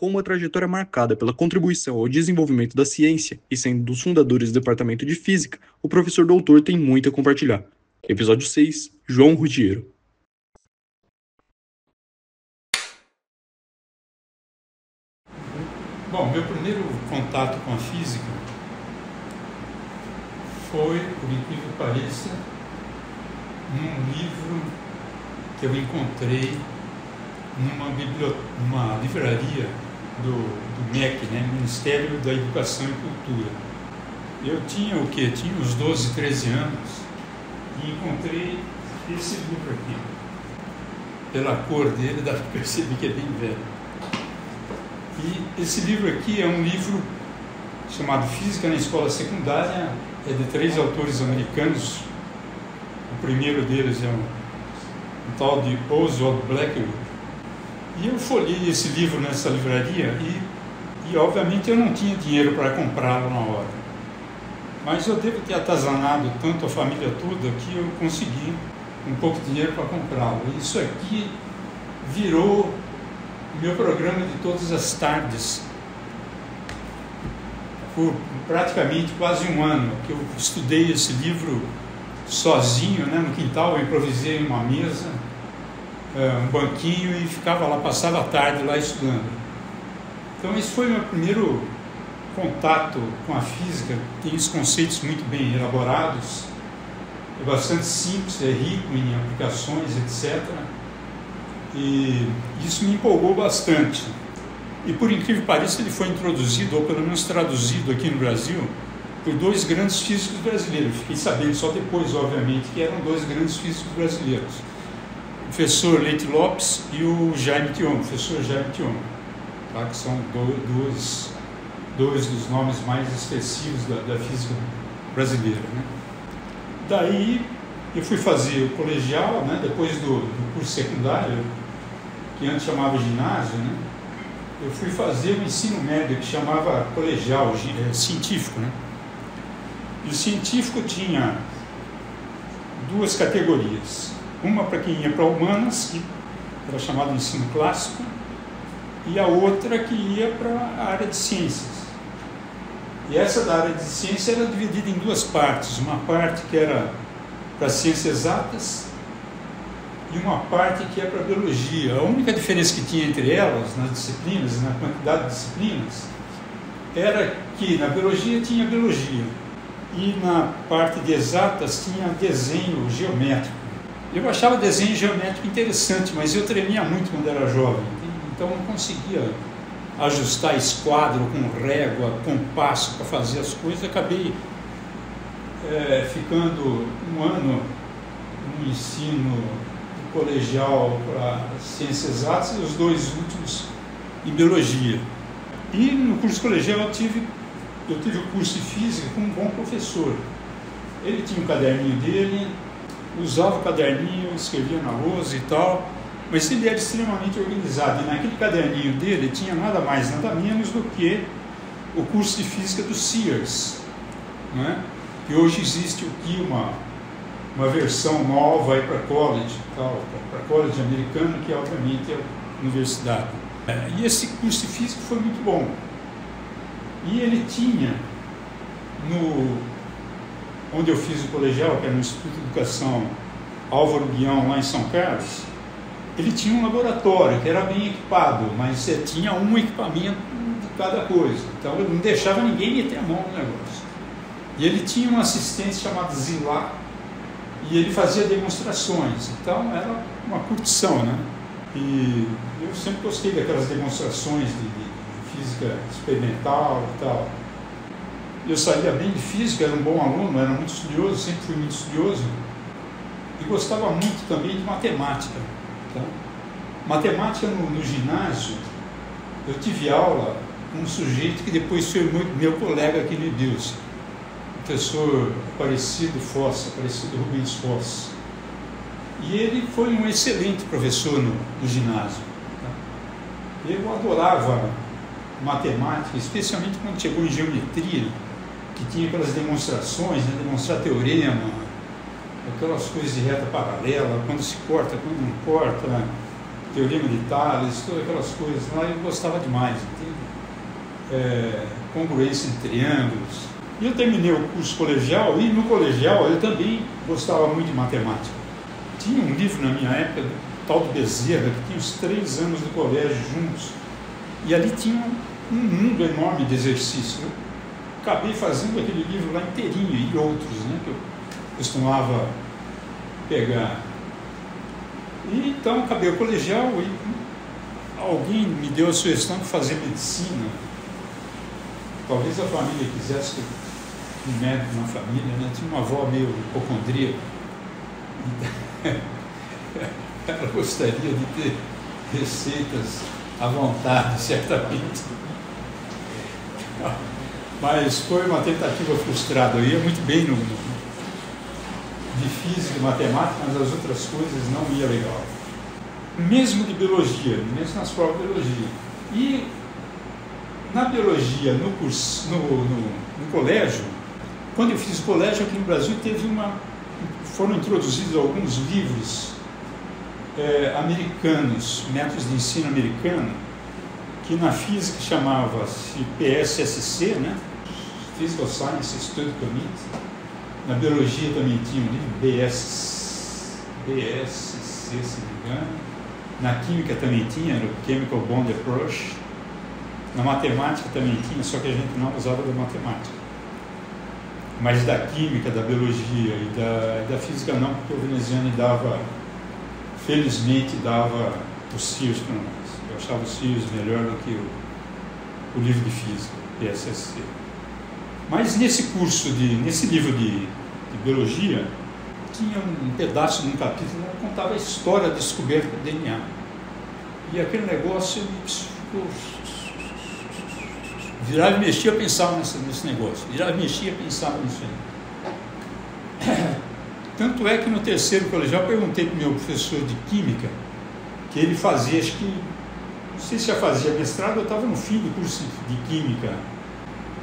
Com uma trajetória marcada pela contribuição ao desenvolvimento da ciência e sendo dos fundadores do Departamento de Física, o professor doutor tem muito a compartilhar. Episódio 6, João Ruggiero. Bom, meu primeiro contato com a física foi, por incrível que pareça, num livro que eu encontrei numa livraria do MEC, Ministério da Educação e Cultura. Eu tinha Tinha uns 12, 13 anos e encontrei esse livro aqui. Pela cor dele, dá para perceber que é bem velho. E esse livro aqui é um livro chamado Física na Escola Secundária, é de 3 autores americanos. O primeiro deles é um tal de Oswald Blackwood. E eu folhei esse livro nessa livraria e obviamente eu não tinha dinheiro para comprá-lo na hora. Mas eu devo ter atazanado tanto a família toda que eu consegui um pouco de dinheiro para comprá-lo. E isso aqui virou meu programa de todas as tardes, por praticamente quase um ano, que eu estudei esse livro sozinho, no quintal. Eu improvisei uma mesa, um banquinho e ficava lá, passava a tarde lá estudando. Então esse foi meu primeiro contato com a física. Tem os conceitos muito bem elaborados, é bastante simples, é rico em aplicações, etc. E isso me empolgou bastante. E por incrível que pareça, ele foi introduzido, ou pelo menos traduzido aqui no Brasil, por 2 grandes físicos brasileiros. Fiquei sabendo só depois, obviamente, que eram 2 grandes físicos brasileiros. O professor Leite Lopes e o professor Jaime Thion, que são dois dos nomes mais expressivos da física brasileira. Daí eu fui fazer o colegial, depois do curso secundário, que antes chamava ginásio, eu fui fazer o ensino médio, que chamava colegial, científico. E o científico tinha 2 categorias. Uma para quem ia para humanas, que era chamado ensino clássico, e a outra que ia para a área de ciências. E essa da área de ciência era dividida em 2 partes. Uma parte que era para ciências exatas e uma parte que é para biologia. A única diferença que tinha entre elas, nas disciplinas, na quantidade de disciplinas, era que na biologia tinha biologia e na parte de exatas tinha desenho geométrico. Eu achava desenho geométrico interessante, mas eu tremia muito quando era jovem, então não conseguia ajustar esquadro com régua, compasso para fazer as coisas. Acabei ficando um ano no ensino colegial para ciências exatas e os 2 últimos em biologia. E no curso colegial eu tive o curso de física com um bom professor. Ele tinha um caderninho dele, usava o caderninho, escrevia na lousa e tal, mas ele era extremamente organizado. E naquele caderninho dele tinha nada mais, nada menos do que o curso de física do Sears, que hoje existe aqui uma versão nova para college, para college americano, que obviamente é a universidade. E esse curso de física foi muito bom. E ele tinha, onde eu fiz o colegial, que era no Instituto de Educação Álvaro Guião, lá em São Carlos, ele tinha um laboratório que era bem equipado, mas tinha um equipamento de cada coisa. Então ele não deixava ninguém meter a mão no negócio. E ele tinha um assistente chamado Zilá, e ele fazia demonstrações. Então era uma curtição, E eu sempre gostei daquelas demonstrações de física experimental e tal. Eu sabia bem de física, era um bom aluno, era muito estudioso, sempre fui muito estudioso. E gostava muito também de matemática. Matemática no ginásio, eu tive aula com um sujeito que depois foi meu colega aqui no Deus, o professor Aparecido Rubens Foss. E ele foi um excelente professor no ginásio. Eu adorava matemática, especialmente quando chegou em geometria, que tinha aquelas demonstrações, demonstrar teorema, aquelas coisas de reta paralela, quando se corta, quando não corta, Teorema de Tales, todas aquelas coisas lá, eu gostava demais, entende? Congruência entre triângulos. E eu terminei o curso colegial, e no colegial eu também gostava muito de matemática. Tinha um livro na minha época, tal de Bezerra, que tinha os 3 anos do colégio juntos, e ali tinha um mundo enorme de exercício. Eu acabei fazendo aquele livro lá inteirinho, e outros, né, que eu costumava pegar. E então acabei o colegial e alguém me deu a sugestão de fazer medicina. Talvez a família quisesse que um médico na família, né? Tinha uma avó meio hipocondríaca. Ela gostaria de ter receitas à vontade, certamente. Mas foi uma tentativa frustrada. Eu ia muito bem de física e matemática, mas as outras coisas não ia legal. Mesmo de biologia, mesmo nas provas de biologia. E na biologia, no colégio, quando eu fiz o colégio aqui no Brasil, foram introduzidos alguns livros americanos, métodos de ensino americano, que na física chamava-se PSSC, né? Physical Science Study Committee. Na biologia também tinha um livro BSC, se não me engano. Na química também tinha, era o Chemical Bond Approach. Na matemática também tinha, só que a gente não usava da matemática. Mas da química, da biologia e da física não, porque o veneziano felizmente dava os CIOs para nós. Eu achava os CIOs melhor do que o livro de física, PSSC. Mas nesse livro de biologia, tinha um pedaço de um capítulo que contava a história da descoberta do DNA. E aquele negócio virava e mexia, eu pensava nesse negócio. Virava e mexia, pensava nisso aí. Tanto é que no terceiro colegial eu perguntei para o meu professor de química, que ele fazia, acho que, não sei se já fazia mestrado, eu estava no fim do curso de química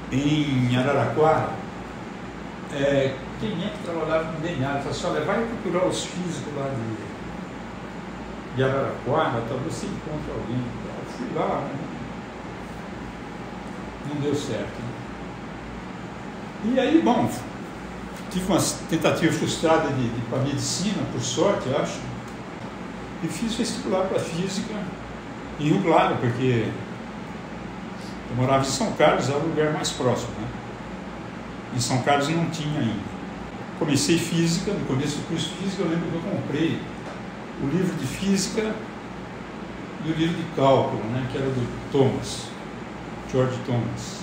em Araraquara. Quem é que trabalhava com DNA? Ele falou assim: olha, vai procurar os físicos lá de Araraquara, talvez você encontre alguém. Eu fui lá, né? Não deu certo. E aí, bom, tive uma tentativa frustrada de ir para medicina, por sorte, eu acho, e fiz vestibular para física em Rio Claro, porque eu morava em São Carlos, era o lugar mais próximo, né? Em São Carlos não tinha ainda. Comecei física, no começo do curso de física eu lembro que eu comprei o livro de física e o livro de cálculo, né, que era do George Thomas.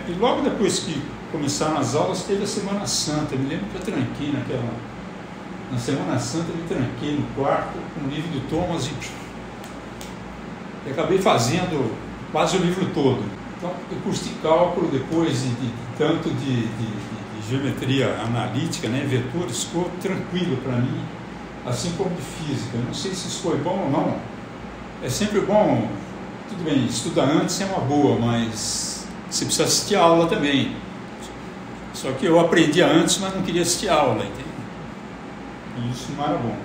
E logo depois que começaram as aulas, teve a Semana Santa. Eu me lembro que eu tranquei na Semana Santa, eu me tranquei no quarto com o livro do Thomas e acabei fazendo quase o livro todo. Então, o curso de cálculo, depois tanto de geometria analítica, né, vetores, ficou tranquilo para mim, assim como de física. Eu não sei se isso foi bom ou não. É sempre bom, tudo bem, estudar antes é uma boa, mas você precisa assistir a aula também. Só que eu aprendia antes, mas não queria assistir a aula, entende? E isso não era bom.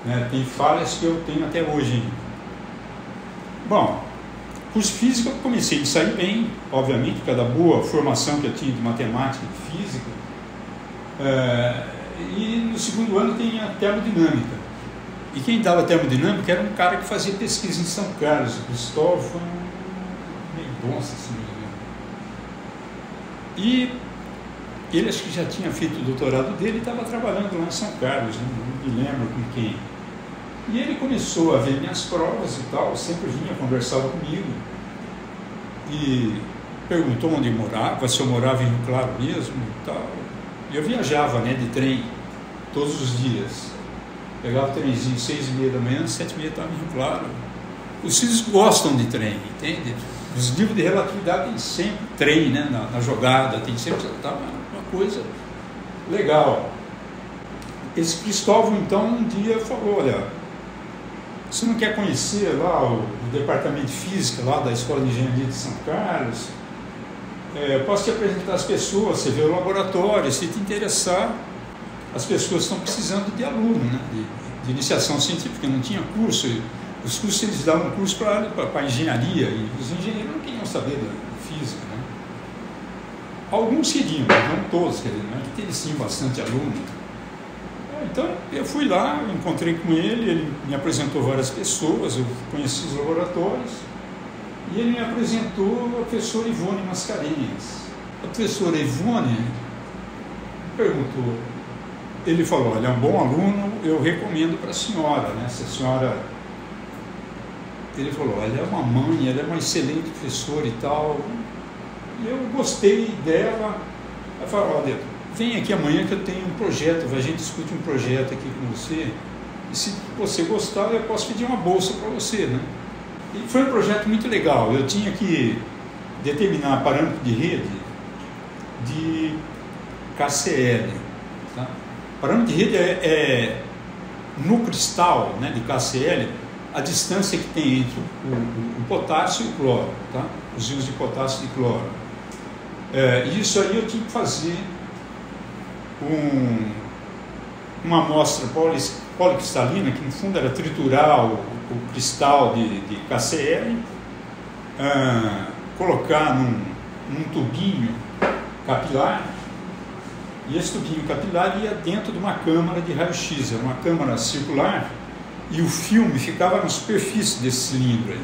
Né? Tem falhas que eu tenho até hoje ainda. Bom, curso de física eu comecei a sair bem, obviamente, por causa da boa formação que eu tinha de matemática e física. E no segundo ano tem a termodinâmica. E quem dava termodinâmica era um cara que fazia pesquisa em São Carlos, o Cristóvão Mendonça, se não me engano. E ele acho que já tinha feito o doutorado dele e estava trabalhando lá em São Carlos, não me lembro com quem. E ele começou a ver minhas provas e tal, sempre vinha, conversava comigo e perguntou onde eu morava, se eu morava em Rio Claro mesmo e tal. E eu viajava, né, de trem todos os dias. Pegava o trenzinho 6h30 da manhã, 7h30 estava em Rio Claro. Os filhos gostam de trem, entende? Os livros de relatividade tem sempre trem, né, na jogada, tem sempre uma coisa legal. Esse Cristóvão, então, um dia falou: olha, você não quer conhecer lá o departamento de física lá da Escola de Engenharia de São Carlos? Eu posso te apresentar as pessoas, você vê o laboratório, se te interessar, as pessoas estão precisando de aluno, né, de iniciação científica, não tinha curso. Os cursos eles davam curso para engenharia, e os engenheiros não queriam saber da física, né? Alguns queriam, mas não todos queriam, né? Eles tinham bastante aluno. Então eu fui lá, encontrei com ele me apresentou várias pessoas, eu conheci os laboratórios, e ele me apresentou a professora Ivone Mascarenhas. A professora Ivone perguntou, ele falou, olha, é um bom aluno, eu recomendo para a senhora, né? Se a senhora... Ele falou, ela é uma mãe, ela é uma excelente professora e tal. E eu gostei dela. Ela falou, olha, vem aqui amanhã que eu tenho um projeto, a gente discute um projeto aqui com você. E se você gostar, eu posso pedir uma bolsa para você, né? E foi um projeto muito legal. Eu tinha que determinar parâmetro de rede de KCl. Tá? Parâmetro de rede é no cristal, né, de KCl, a distância que tem entre o potássio e o cloro, tá? Os íons de potássio e de cloro. Isso aí eu tinha que fazer uma amostra policristalina, que no fundo era triturar o cristal de KCl, colocar num tubinho capilar, e esse tubinho capilar ia dentro de uma câmara de raio-x, era uma câmara circular, e o filme ficava na superfície desse cilindro aí,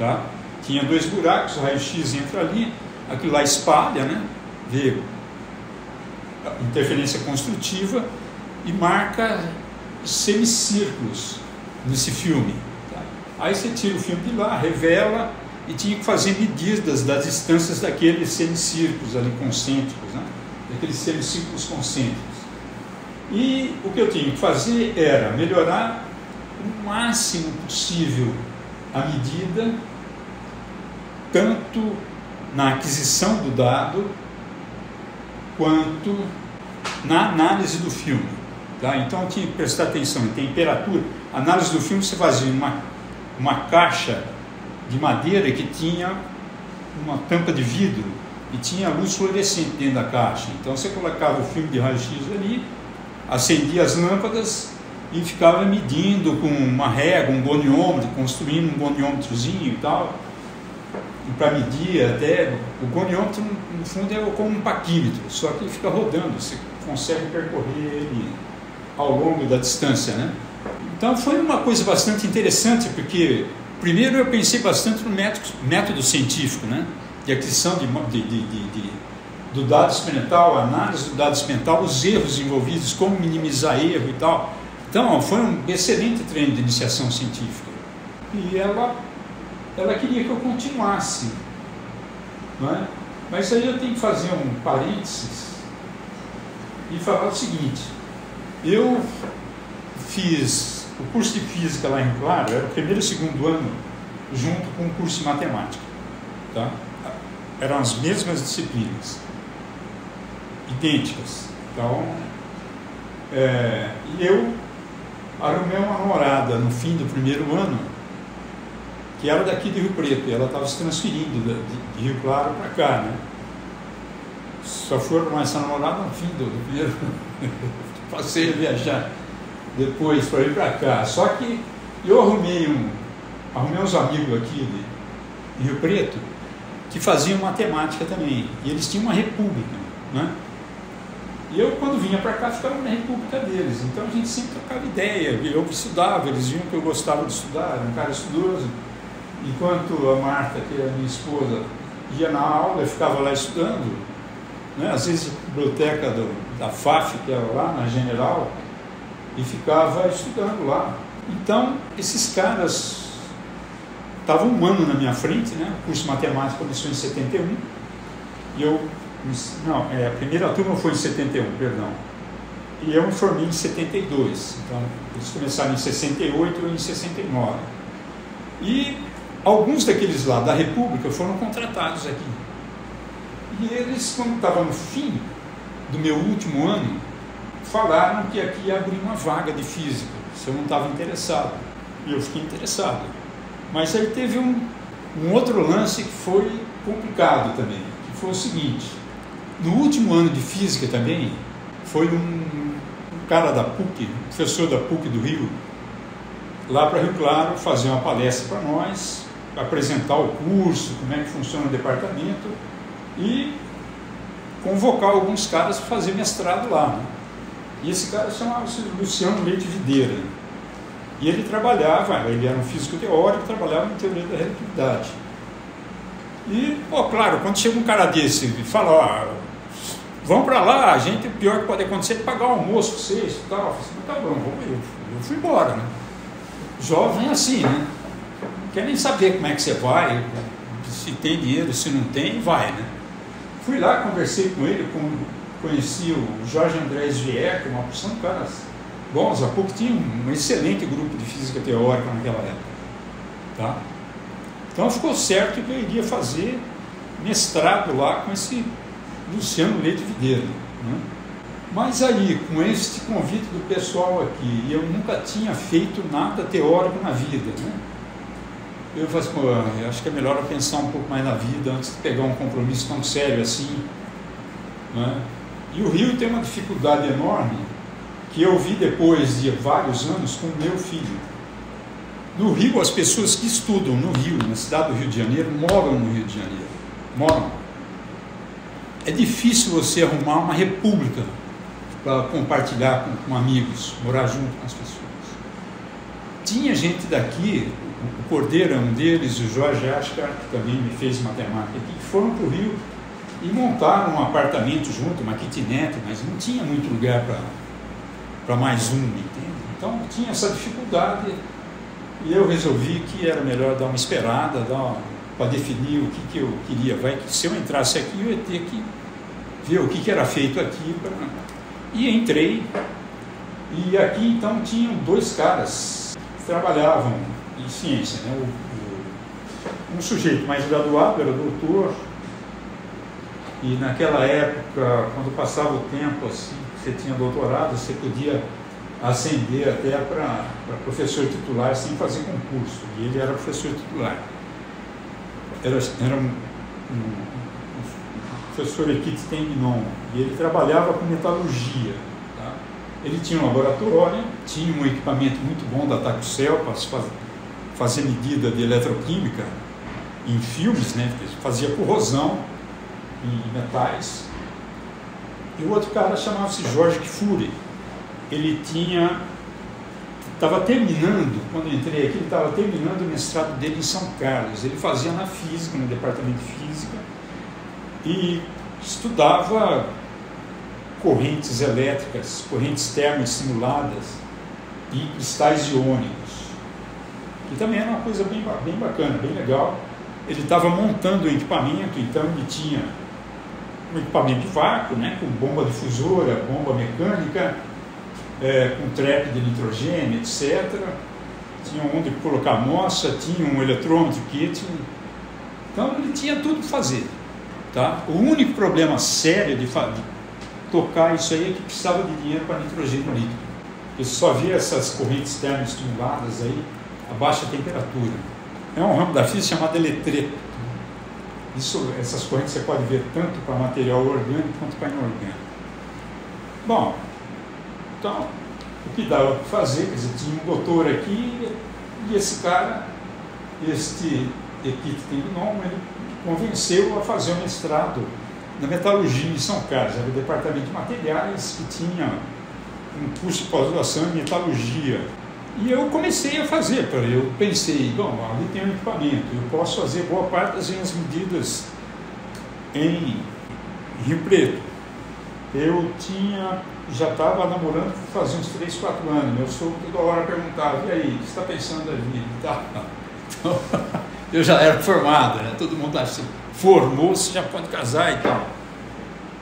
tá? Tinha 2 buracos, o raio-x entra ali, aquilo lá espalha, né? Vê a interferência construtiva e marca semicírculos nesse filme, tá? Aí você tira o filme de lá, revela, e tinha que fazer medidas das distâncias daqueles semicírculos ali concêntricos, né? Daqueles semicírculos concêntricos. E o que eu tinha que fazer era melhorar o máximo possível a medida, tanto na aquisição do dado quanto na análise do filme, tá? Então eu tinha que prestar atenção em temperatura. A análise do filme você fazia uma caixa de madeira que tinha uma tampa de vidro e tinha luz fluorescente dentro da caixa. Então você colocava o filme de raio-x ali, acendia as lâmpadas e ficava medindo com uma régua, um goniômetro, construindo um goniômetrozinho e tal, para medir até. O goniômetro, no fundo, é como um paquímetro, só que ele fica rodando, você consegue percorrer ele ao longo da distância, né? Então foi uma coisa bastante interessante, porque primeiro eu pensei bastante no método científico, né? De aquisição do dado experimental, análise do dado experimental, os erros envolvidos, como minimizar erro e tal. Então, foi um excelente treino de iniciação científica. E ela queria que eu continuasse, não é? Mas aí eu tenho que fazer um parênteses e falar o seguinte: eu fiz o curso de física lá em Rio Claro, era o primeiro e segundo ano, junto com o curso de matemática, tá? Eram as mesmas disciplinas, idênticas. Então, e eu arrumei uma namorada no fim do primeiro ano, que era daqui de Rio Preto, e ela estava se transferindo de Rio Claro para cá, né? Só fui arrumar essa namorada no fim do primeiro ano. Passei a viajar depois para ir para cá. Só que eu arrumei uns amigos aqui de Rio Preto que faziam matemática também, e eles tinham uma república, né? E eu, quando vinha para cá, ficava na república deles. Então a gente sempre trocava ideia. Eu estudava, eles viam que eu gostava de estudar, era um cara estudioso. Enquanto a Marta, que é a minha esposa, ia na aula, eu ficava lá estudando, né? Às vezes a biblioteca da FAF, que era lá na General, e ficava estudando lá. Então, esses caras estavam um ano na minha frente, né? O curso de matemática começou em 71, e a primeira turma foi em 71, perdão. E eu me formei em 72, então eles começaram em 68 e em 69. E alguns daqueles lá da República foram contratados aqui. E eles, quando estavam no fim do meu último ano, falaram que aqui ia abrir uma vaga de física, se eu não estava interessado. E eu fiquei interessado. Mas aí teve um outro lance que foi complicado também, que foi o seguinte: no último ano de física também, foi um cara da PUC, professor da PUC do Rio, lá para Rio Claro fazer uma palestra para nós, apresentar o curso, como é que funciona o departamento e convocar alguns caras para fazer mestrado lá, né? E esse cara chamava-se Luciano Leite Videira. E ele trabalhava, ele era um físico teórico, trabalhava em teoria da relatividade. E, claro, quando chega um cara desse e fala, ó, vão para lá, a gente, o pior que pode acontecer é pagar o almoço para vocês e tal. Eu falei assim, tá bom, eu fui embora, né? Jovem assim, né? Não quer nem saber como é que você vai, se tem dinheiro, se não tem, vai, né? Fui lá, conversei com ele, conheci o Jorge Andrés Vier, que é uma porção de caras bons, há pouco tinha um excelente grupo de física teórica naquela época, tá? Então ficou certo que eu iria fazer mestrado lá com esse Luciano Leite Videira, né? Mas aí, com este convite do pessoal aqui, eu nunca tinha feito nada teórico na vida, né? Eu falei assim, eu acho que é melhor eu pensar um pouco mais na vida antes de pegar um compromisso tão sério assim, né? E o Rio tem uma dificuldade enorme que eu vi depois de vários anos com o meu filho. No Rio, as pessoas que estudam no Rio, na cidade do Rio de Janeiro, moram no Rio de Janeiro. Moram. É difícil você arrumar uma república para compartilhar com amigos, morar junto com as pessoas. Tinha gente daqui, o Cordeiro é um deles, o Jorge Ascar, que também me fez matemática aqui, que foram para o Rio e montaram um apartamento junto, uma kitnet, mas não tinha muito lugar para mais um, entende? Então tinha essa dificuldade e eu resolvi que era melhor dar uma esperada, para definir o que eu queria. Vai que se eu entrasse aqui, eu ia ter que ver o que era feito aqui. E entrei, e aqui então tinham dois caras que trabalhavam em ciência, né? Um sujeito mais graduado, era doutor, e naquela época, quando passava o tempo, assim, você tinha doutorado, você podia ascender até para professor titular sem fazer concurso, e ele era professor titular. Era um professor Equite Tengnon, e ele trabalhava com metalurgia, tá? Ele tinha um laboratório, tinha um equipamento muito bom da Takucel para fazer medida de eletroquímica em filmes, né? Fazia corrosão em metais. E o outro cara chamava-se Jorge Kfouri. Ele estava terminando, quando eu entrei aqui, ele estava terminando o mestrado dele em São Carlos. Ele fazia na física, no departamento de física, e estudava correntes elétricas, correntes termoestimuladas e cristais iônicos, que também era uma coisa bem bacana, bem legal. Ele estava montando o equipamento, então ele tinha um equipamento de vácuo, né, com bomba difusora, bomba mecânica, com trap de nitrogênio, etc. Tinha onde colocar amostra, tinha um eletrômetro kit. Então ele tinha tudo para fazer. Tá? O único problema sério de tocar isso aí é que precisava de dinheiro para nitrogênio líquido. Eu só via essas correntes termoestimuladas aí a baixa temperatura. É um ramo da física chamado eletreto. Essas correntes você pode ver tanto para material orgânico quanto para inorgânico. Bom, então, o que dava para fazer, quer dizer, tinha um doutor aqui e esse cara, este Equite Tengnon, ele convenceu a fazer um mestrado na metalurgia em São Carlos. Era o departamento de materiais que tinha um curso de pós-graduação em metalurgia. E eu comecei a fazer, eu pensei, bom, ali tem um equipamento, eu posso fazer boa parte das minhas medidas em Rio Preto. Eu já estava namorando fazia uns 3, 4 anos, meu sogro toda hora perguntava, e aí, o que você está pensando ali? Tá. Então, eu já era formado, né? Todo mundo acha assim, formou, você já pode casar e tal.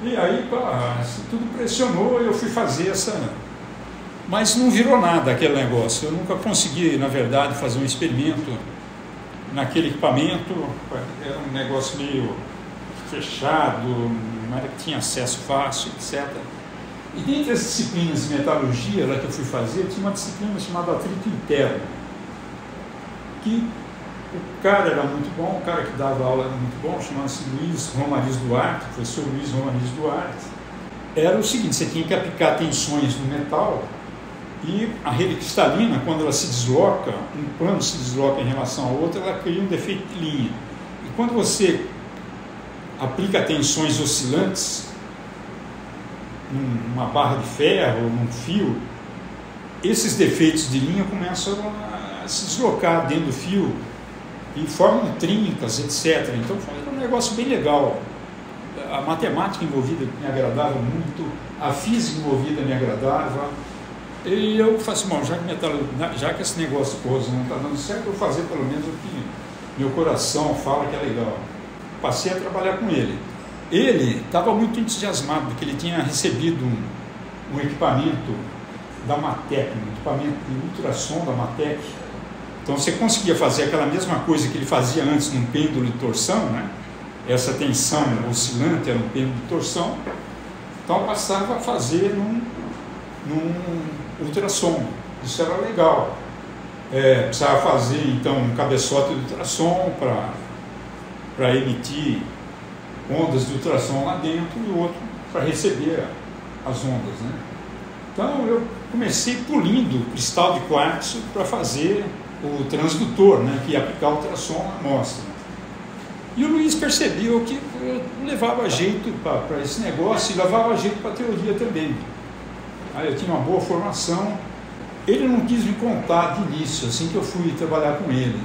E aí, tudo pressionou, eu fui fazer mas não virou nada aquele negócio. Eu nunca consegui, na verdade, fazer um experimento naquele equipamento. Era um negócio meio fechado, não era que tinha acesso fácil, etc. E dentre as disciplinas de metalurgia lá que eu fui fazer, tinha uma disciplina chamada atrito interno, que o cara era muito bom, o cara que dava aula era muito bom, chamava-se Luiz Romariz Duarte, professor Luiz Romariz Duarte. Era o seguinte, você tinha que aplicar tensões no metal E a rede cristalina, quando ela se desloca, um plano se desloca em relação ao outro, ela cria um defeito de linha. E quando você aplica tensões oscilantes numa barra de ferro ou num fio, esses defeitos de linha começam a se deslocar dentro do fio e formam trincas, etc. Então foi um negócio bem legal. A matemática envolvida me agradava muito, a física envolvida me agradava. E eu falei assim, bom, já que esse negócio de corrosão não está dando certo, eu vou fazer pelo menos o que meu coração fala que é legal. Passei a trabalhar com ele. Ele estava muito entusiasmado, porque ele tinha recebido um equipamento da Matec, um equipamento de ultrassom da Matec. Então você conseguia fazer aquela mesma coisa que ele fazia antes num pêndulo de torção, né? Essa tensão oscilante era um pêndulo de torção. Então eu passava a fazer num ultrassom. Isso era legal. Precisava fazer então um cabeçote de ultrassom para emitir ondas de ultrassom lá dentro e o outro para receber as ondas, né? Então eu comecei polindo cristal de quartzo para fazer o transdutor, né, que ia aplicar o ultrassom na amostra. E o Luiz percebeu que eu levava jeito para esse negócio e levava jeito para a teoria também. Aí eu tinha uma boa formação. Ele não quis me contar de início, assim que eu fui trabalhar com ele.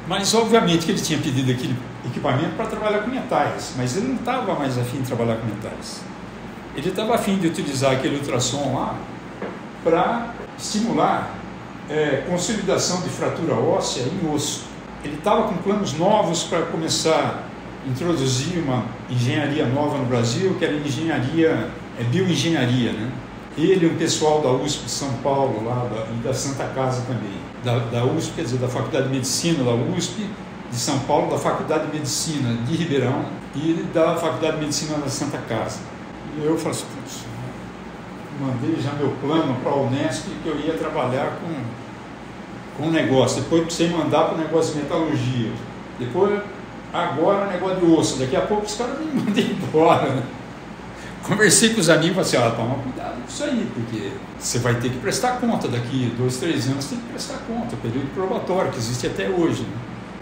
Mas obviamente que ele tinha pedido aquele equipamento para trabalhar com metais, mas ele não estava mais afim de trabalhar com metais. Ele estava afim de utilizar aquele ultrassom lá para estimular consolidação de fratura óssea em osso. Ele estava com planos novos para começar a introduzir uma engenharia nova no Brasil, que era bioengenharia, né? Ele e um pessoal da USP de São Paulo, lá, e da Santa Casa também. Da USP, quer dizer, da Faculdade de Medicina da USP, de São Paulo, da Faculdade de Medicina de Ribeirão e da Faculdade de Medicina da Santa Casa. E eu falei assim, putz, mandei já meu plano para a Unesp que eu ia trabalhar com negócio. Depois precisei mandar para o negócio de metalurgia. Depois, agora, negócio de osso. Daqui a pouco os caras me mandam embora, né? Conversei com os amigos e falei assim, toma cuidado com isso aí, porque você vai ter que prestar conta daqui 2, 3 anos, tem que prestar conta, período probatório, que existe até hoje, né?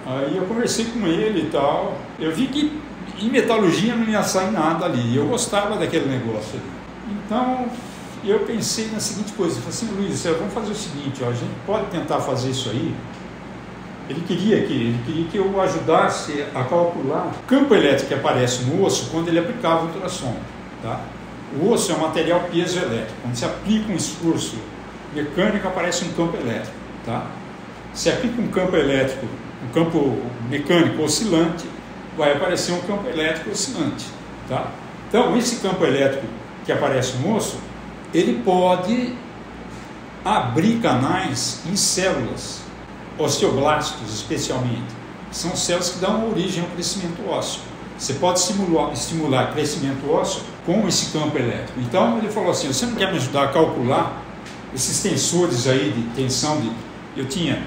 Aí eu conversei com ele e tal, eu vi que em metalurgia não ia sair nada ali, eu gostava daquele negócio ali. Então, eu pensei na seguinte coisa, eu falei assim, Luiz, vamos fazer o seguinte, ó, a gente pode tentar fazer isso aí. Ele queria que eu ajudasse a calcular o campo elétrico que aparece no osso quando ele aplicava o ultrassom. Tá? O osso é um material piezoelétrico. Quando você aplica um esforço mecânico, aparece um campo elétrico. Tá? Se aplica um campo elétrico, um campo mecânico oscilante, vai aparecer um campo elétrico oscilante. Tá? Então, esse campo elétrico que aparece no osso, ele pode abrir canais em células, osteoblastos especialmente. São células que dão origem ao crescimento ósseo. Você pode estimular crescimento ósseo com esse campo elétrico. Então ele falou assim, você não quer me ajudar a calcular esses tensores aí de tensão? Eu tinha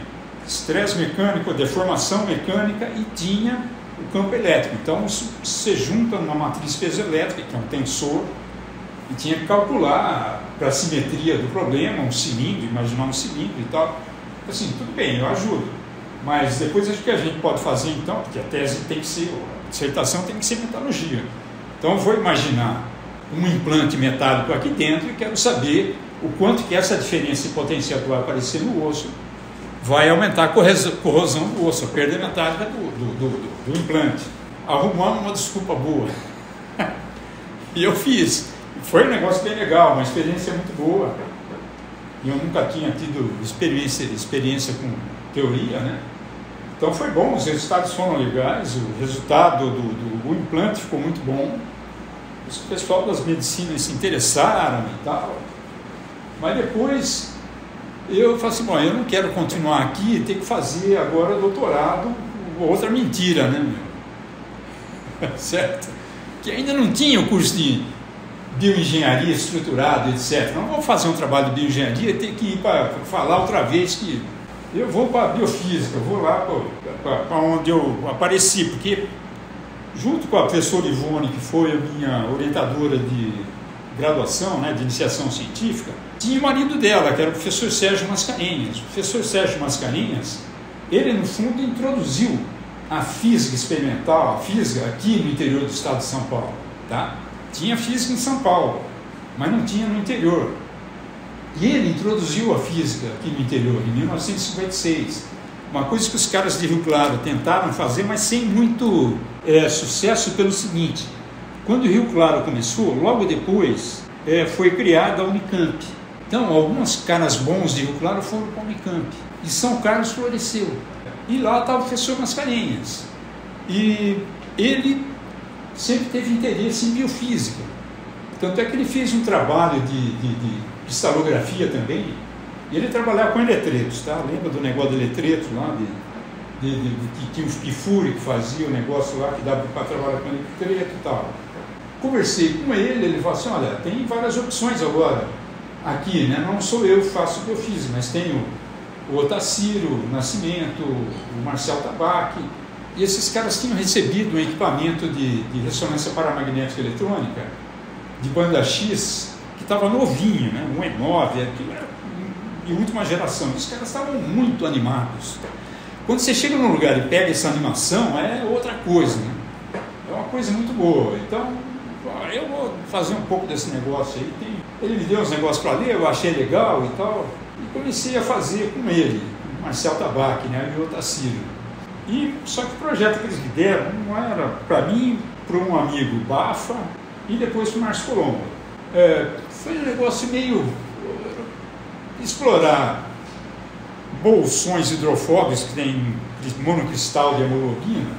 estresse mecânico, deformação mecânica e tinha o campo elétrico. Então isso se junta numa matriz piezoelétrica, que é um tensor, e tinha que calcular para a simetria do problema, um cilindro, imaginar um cilindro e tal. Assim, tudo bem, eu ajudo. Mas depois acho que a gente pode fazer então, porque a tese tem que ser, a dissertação tem que ser metalurgia. Então eu vou imaginar um implante metálico aqui dentro e quero saber o quanto que essa diferença de potência que vai aparecer no osso vai aumentar a corrosão do osso, a perda metálica do implante. Arrumando uma desculpa boa. E eu fiz. Foi um negócio bem legal, uma experiência muito boa. E eu nunca tinha tido experiência com teoria, né? Então foi bom, os resultados foram legais, o resultado do implante ficou muito bom. O pessoal das medicinas se interessaram e tal. Mas depois eu falei assim, bom, eu não quero continuar aqui, ter que fazer agora doutorado, outra mentira, né, meu? Certo? Que ainda não tinha o curso de bioengenharia estruturado, etc. Não vou fazer um trabalho de bioengenharia, ter que ir para falar outra vez que eu vou para a biofísica, eu vou lá para onde eu apareci, porque junto com a professora Ivone, que foi a minha orientadora de graduação, né, de iniciação científica, tinha o marido dela, que era o professor Sérgio Mascarenhas. O professor Sérgio Mascarenhas, ele no fundo introduziu a física experimental, a física aqui no interior do estado de São Paulo. Tá? Tinha física em São Paulo, mas não tinha no interior. E ele introduziu a física aqui no interior, em 1956. Uma coisa que os caras de Rio Claro tentaram fazer, mas sem muito sucesso, pelo seguinte: quando o Rio Claro começou, logo depois foi criada a Unicamp. Então, alguns caras bons de Rio Claro foram para a Unicamp. E São Carlos floresceu. E lá estava o professor Mascarenhas. E ele sempre teve interesse em biofísica. Tanto é que ele fez um trabalho de cristalografia também. E ele trabalhava com eletretos, tá? Lembra do negócio de eletretos lá? Que tinha os Pifuri que fazia o negócio lá, que dava para trabalhar com eletreto e tal. Conversei com ele falou assim: olha, tem várias opções agora aqui, né? Não sou eu que faço biofísica, mas tenho o Otacílio Nascimento, o Marcel Tabac, e esses caras tinham recebido um equipamento de ressonância paramagnética eletrônica de banda X, que estava novinho, né? Um E9, aquilo era de última geração. Os caras estavam muito animados. Quando você chega num lugar e pega essa animação, é outra coisa, né? É uma coisa muito boa. Então, eu vou fazer um pouco desse negócio aí. Ele me deu uns negócios para ler, eu achei legal e tal, e comecei a fazer com ele, o Marcel Tabac, né, e o Otacílio. E só que o projeto que eles me deram não era para mim, para um amigo Bafa e depois para o Márcio Colombo. Foi um negócio meio explorar bolsões hidrofóbicos que tem monocristal de hemoglobina,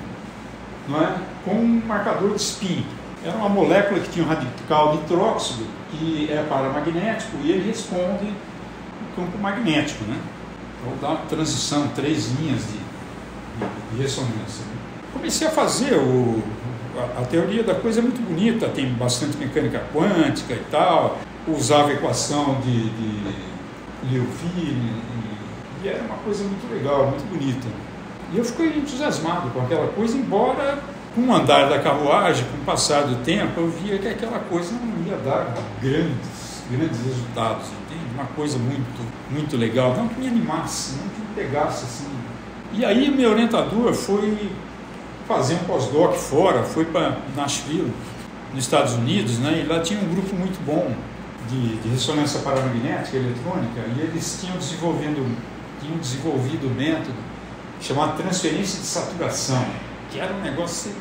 não é? Com um marcador de spin. Era uma molécula que tinha um radical nitróxido, que é paramagnético, e ele responde no campo magnético, né? Então dá uma transição, 3 linhas de ressonância. Comecei a fazer a teoria da coisa é muito bonita, tem bastante mecânica quântica e tal, usava a equação de Liouville, e era uma coisa muito legal, muito bonita. E eu fiquei entusiasmado com aquela coisa, embora com o andar da carruagem, com o passar do tempo, eu via que aquela coisa não ia dar grandes resultados, entende? Uma coisa muito legal, não que me animasse, não que me pegasse assim. E aí meu orientador foi fazer um pós-doc fora, foi para Nashville, nos Estados Unidos, né? E lá tinha um grupo muito bom de ressonância paramagnética eletrônica, e eles tinham desenvolvido um método chamado transferência de saturação, que era um negócio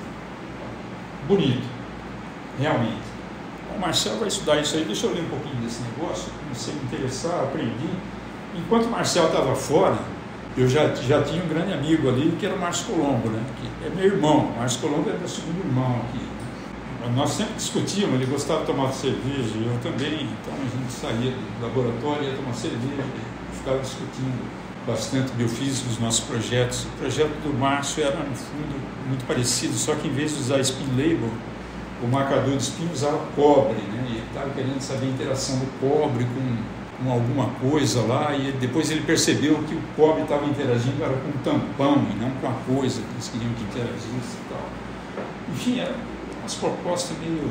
bonito, realmente. O Marcel vai estudar isso aí, deixa eu ler um pouquinho desse negócio, comecei a me interessar, aprendi. Enquanto o Marcel estava fora, eu já tinha um grande amigo ali, que era o Márcio Colombo, né? Que é meu irmão. O Márcio Colombo é meu segundo irmão aqui. Nós sempre discutíamos, ele gostava de tomar cerveja, eu também, então a gente saía do laboratório, ia tomar cerveja, e ficava discutindo bastante biofísica dos nossos projetos. O projeto do Márcio era, no fundo, muito parecido, só que em vez de usar spin label, o marcador de spin usava cobre, né? E ele estava querendo saber a interação do cobre com alguma coisa lá, e depois ele percebeu que o cobre estava interagindo era com um tampão e não com a coisa que eles queriam que interagisse e tal. Enfim, eram umas propostas meio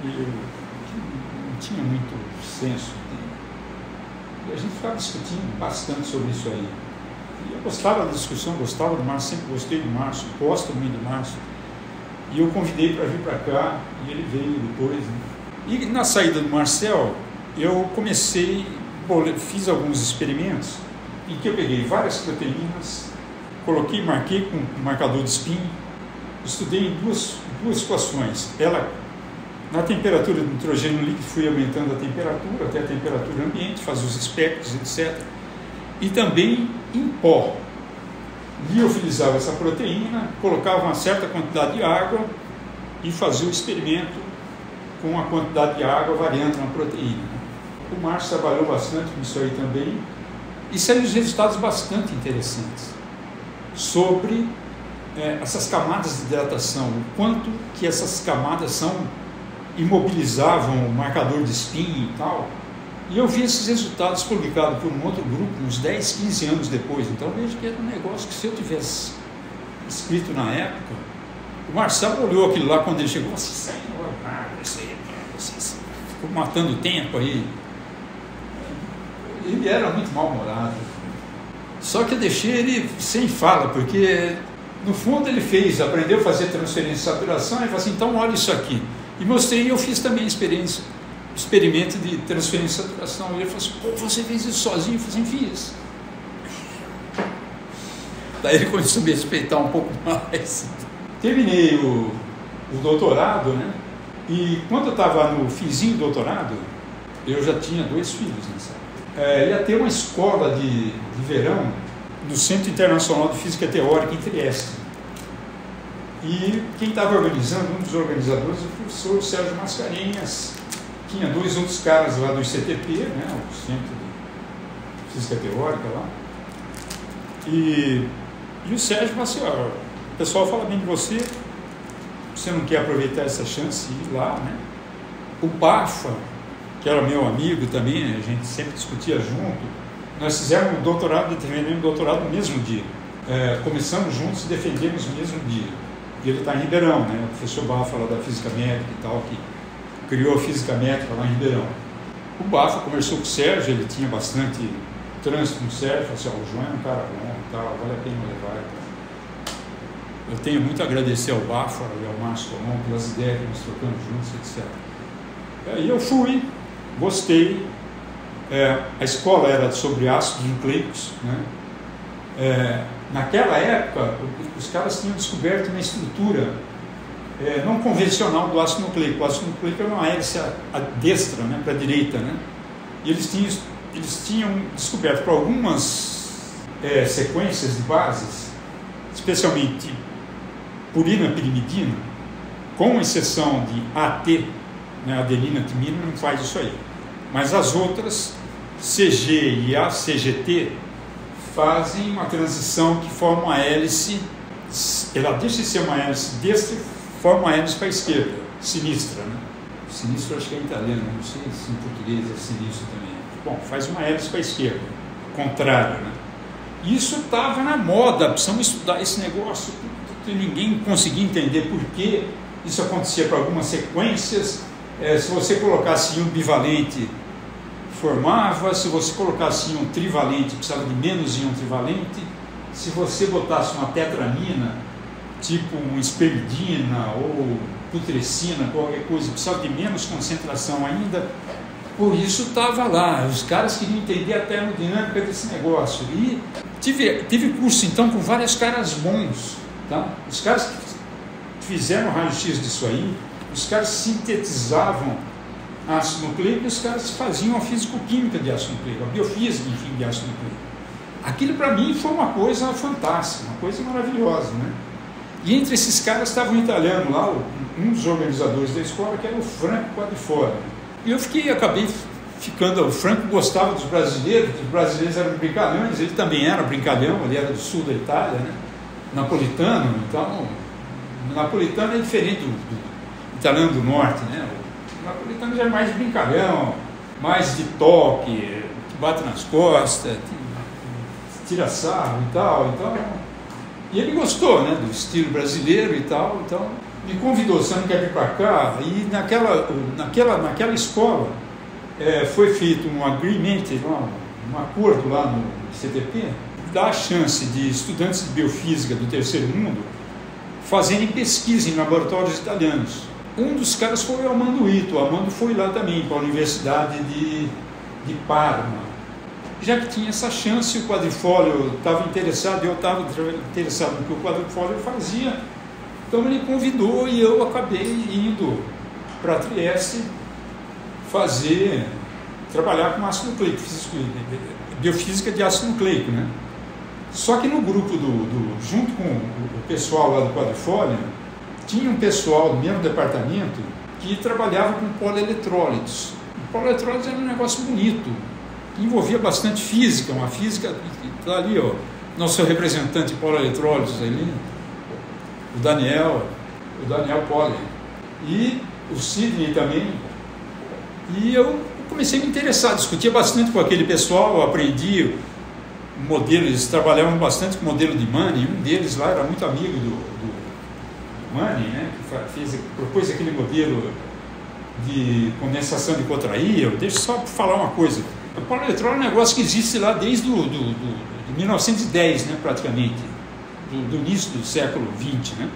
não tinha muito senso. E a gente ficava discutindo bastante sobre isso aí. E eu gostava da discussão, gostava do Márcio, sempre gostei do Márcio, gosto muito do Márcio. E eu convidei para vir para cá, e ele veio depois, né? E na saída do Marcel, eu fiz alguns experimentos em que eu peguei várias proteínas, marquei com um marcador de spin, estudei em duas situações. Ela, na temperatura do nitrogênio líquido, fui aumentando a temperatura até a temperatura ambiente, fazia os espectros, etc. E também em pó. Liofilizava essa proteína, colocava uma certa quantidade de água e fazia o experimento com a quantidade de água variando na proteína. O Márcio trabalhou bastante com isso aí também, e saíram os resultados bastante interessantes sobre essas camadas de hidratação, o quanto que essas camadas imobilizavam o marcador de spin e tal. E eu vi esses resultados publicados por um outro grupo, uns 10, 15 anos depois. Então vejo que era um negócio que, se eu tivesse escrito na época, O Marçal olhou aquilo lá quando ele chegou, assim, senhor, isso aí, vocês ficam matando tempo aí. Ele era muito mal-humorado. Só que eu deixei ele sem fala, porque no fundo ele aprendeu a fazer transferência de saturação, e falou assim, então olha isso aqui. E mostrei, eu fiz também experimento de transferência de saturação. E ele falou assim, pô, você fez isso sozinho? Eu falei assim, fiz. Daí ele começou a me respeitar um pouco mais. Terminei o doutorado, né? E quando eu estava no finzinho do doutorado, eu já tinha 2 filhos nessa época. Ia ter uma escola de verão no Centro Internacional de Física Teórica em Trieste. E quem estava organizando, um dos organizadores, o professor Sérgio Mascarenhas. Tinha 2 outros caras lá do ICTP, né? O Centro de Física Teórica lá. E o Sérgio falou assim, ó, o pessoal fala bem de você não quer aproveitar essa chance e ir lá, né? O Bafa, que era meu amigo também, a gente sempre discutia junto, nós fizemos um doutorado, defendemos um doutorado no mesmo dia. Começamos juntos e defendemos no mesmo dia. E ele está em Ribeirão, né? O professor Bafa lá da Física Métrica e tal, que criou a Física Métrica lá em Ribeirão. O Bafa conversou com o Sérgio, ele tinha bastante trânsito com o Sérgio, falou assim, ó, o João é um cara bom e tal, vale a pena levar e tal. Eu tenho muito a agradecer ao Bafa e ao Márcio Colombo pelas ideias que nós trocamos juntos, etc. E eu fui, gostei. A escola era sobre ácidos nucleicos, né? Naquela época, os caras tinham descoberto uma estrutura não convencional do ácido nucleico. O ácido nucleico era uma hélice à destra, né, para a direita, né? E eles tinham descoberto para algumas sequências de bases, especialmente purina pirimidina, com exceção de AT, né, adenina timina, não faz isso aí. Mas as outras, CG e ACGT, fazem uma transição que forma uma hélice, ela deixa de ser uma hélice destra e forma uma hélice para a esquerda, sinistra, né? Sinistro acho que é italiano, não sei se em português é sinistro também. Bom, faz uma hélice para a esquerda, contrário, né? Isso estava na moda, precisamos estudar esse negócio, porque ninguém conseguia entender por que isso acontecia para algumas sequências. Se você colocasse um bivalente, formava, se você colocasse um trivalente, precisava de menos íon trivalente, se você botasse uma tetramina, tipo uma espermidina ou putrescina, qualquer coisa, precisava de menos concentração ainda. Por isso estava lá, os caras queriam entender a termodinâmica desse negócio. E tive curso então com vários caras bons, tá? Os caras que fizeram raio-x disso aí, os caras sintetizavam ácido nucleico e os caras faziam a físico-química de ácido nucleico, a biofísica, enfim, de ácido nucleico. Aquilo para mim foi uma coisa fantástica, uma coisa maravilhosa, né? E entre esses caras estava um italiano lá, um dos organizadores da escola, que era o Franco Quadrifora. E eu acabei ficando, o Franco gostava dos brasileiros, os brasileiros eram brincalhões, ele também era brincalhão, ele era do sul da Itália, né? Napolitano, então, o napolitano é diferente do italiano do norte, né? O napolitano já é mais brincalhão, mais de toque, que bate nas costas, tira sarro e tal, então, e ele gostou, né, do estilo brasileiro e tal, então me convidou, você não quer vir para cá? E naquela escola foi feito um agreement, um acordo lá no CTP, dá a chance de estudantes de biofísica do terceiro mundo fazerem pesquisa em laboratórios italianos. Um dos caras foi o Armando Ito, o Armando foi lá também para a Universidade de Parma. Já que tinha essa chance, o Quadrifólio estava interessado, eu estava interessado no que o Quadrifólio fazia, então ele convidou e eu acabei indo para Trieste trabalhar com ácido nucleico, biofísica de ácido nucleico, né? Só que no grupo junto com o pessoal lá do Quadrifólio, tinha um pessoal do mesmo departamento que trabalhava com polieletrólitos. O polieletrólitos era um negócio bonito, que envolvia bastante física, uma física, está ali, ó, nosso representante de polieletrólitos ali, o Daniel Poli, e o Sidney também. E eu comecei a me interessar, discutia bastante com aquele pessoal, eu aprendi modelo, eles trabalhavam bastante com modelo de Manning, um deles lá era muito amigo Money, né, que propôs aquele modelo de condensação de contraíon. Deixa eu só falar uma coisa. O polieletrólito é um negócio que existe lá desde de 1910, né, praticamente, do início do século XX, né?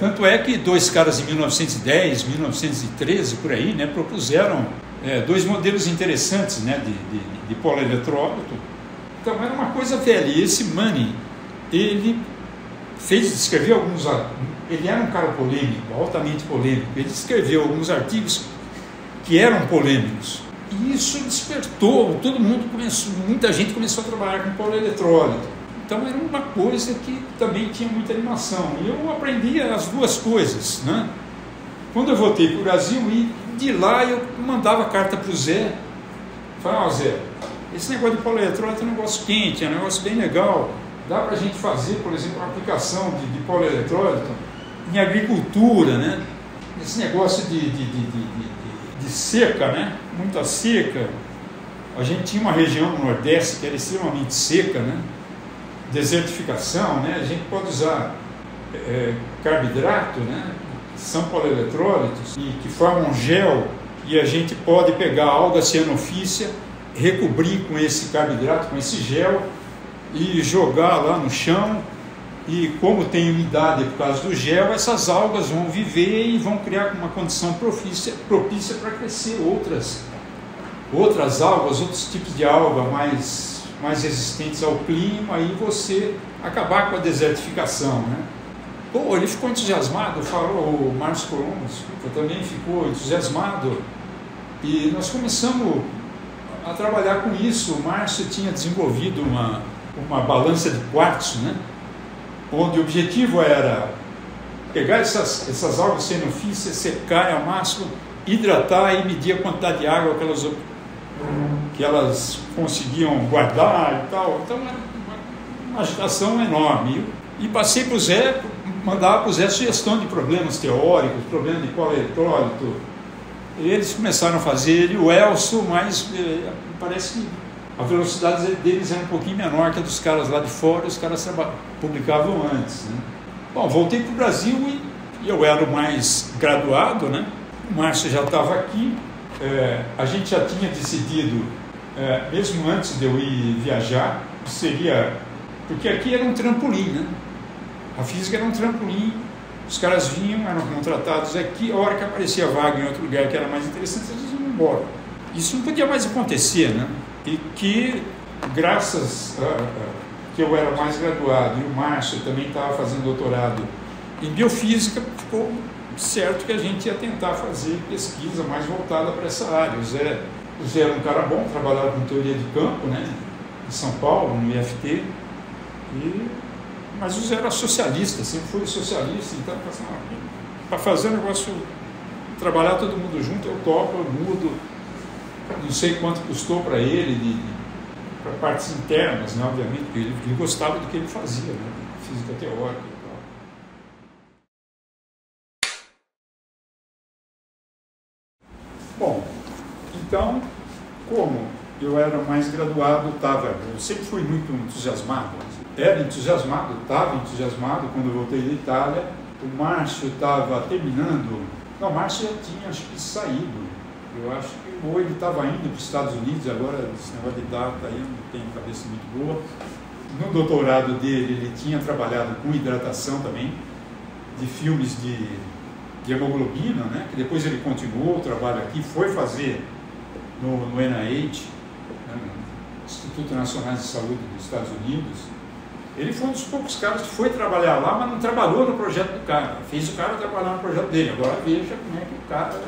Tanto é que dois caras em 1910, 1913, por aí, né, propuseram dois modelos interessantes, né, de polieletrólito. Então era uma coisa velha. E esse Money, ele escreveu ele era um cara polêmico, altamente polêmico. Ele escreveu alguns artigos que eram polêmicos. E isso despertou, muita gente começou a trabalhar com polieletrólito. Então era uma coisa que também tinha muita animação. E eu aprendi as duas coisas, né? Quando eu voltei para o Brasil, e de lá eu mandava carta para o Zé. Falava, Zé, esse negócio de polieletrólito é um negócio quente, é um negócio bem legal. Dá para a gente fazer, por exemplo, uma aplicação de polieletrólito em agricultura, né? Esse negócio de seca, né? Muita seca. A gente tinha uma região no Nordeste que era extremamente seca, né? Desertificação, né? A gente pode usar carboidrato, né? Que são polieletrólitos e que formam gel, e a gente pode pegar a alga cianofícia, recobrir com esse carboidrato, com esse gel, e jogar lá no chão. E como tem umidade por causa do gel, essas algas vão viver e vão criar uma condição propícia para crescer outras algas, outros tipos de alga mais resistentes ao clima, e você acabar com a desertificação, né? Pô, ele ficou entusiasmado, o Márcio Colombo também ficou entusiasmado, e nós começamos a trabalhar com isso. O Márcio tinha desenvolvido uma balança de quartzo, né? Onde o objetivo era pegar essas algas cianofícias, secar ao máximo, hidratar e medir a quantidade de água que elas conseguiam guardar e tal. Então era uma agitação enorme. E passei para o Zé, mandava para o Zé sugestão de problemas teóricos, problemas de polieletrólito. Eles começaram a fazer, ele e o Elcio, mas parece que a velocidade deles era um pouquinho menor que a dos caras lá de fora. Os caras publicavam antes, né? Bom, voltei para o Brasil e eu era o mais graduado, né? O Márcio já estava aqui. A gente já tinha decidido, mesmo antes de eu ir viajar, porque aqui era um trampolim, né? A física era um trampolim. Os caras vinham, eram contratados aqui. A hora que aparecia vaga em outro lugar que era mais interessante, eles iam embora. Isso não podia mais acontecer, né? E que, graças a que eu era mais graduado e o Márcio também estava fazendo doutorado em biofísica, ficou certo que a gente ia tentar fazer pesquisa mais voltada para essa área. O Zé era um cara bom, trabalhava com teoria de campo, né, em São Paulo, no IFT, mas o Zé era socialista, sempre foi socialista, então para fazer o negócio, trabalhar todo mundo junto, eu topo, eu mudo. Não sei quanto custou para ele, para partes internas, né, obviamente, porque ele gostava do que ele fazia, né, física teórica e tal. Bom, então, como eu era mais graduado, eu sempre fui muito entusiasmado, estava entusiasmado quando eu voltei da Itália. O Márcio estava terminando, não, o Márcio já tinha, acho que, saído, eu acho que, ou ele estava indo para os Estados Unidos, agora esse negócio de data aí eu não tenho cabeça muito boa. No doutorado dele, ele tinha trabalhado com hidratação também, de filmes de hemoglobina, né? Que depois ele continuou o trabalho aqui, foi fazer no NIH, né? Instituto Nacional de Saúde dos Estados Unidos. Ele foi um dos poucos caras que foi trabalhar lá, mas não trabalhou no projeto do cara, fez o cara trabalhar no projeto dele. Agora veja como é que o cara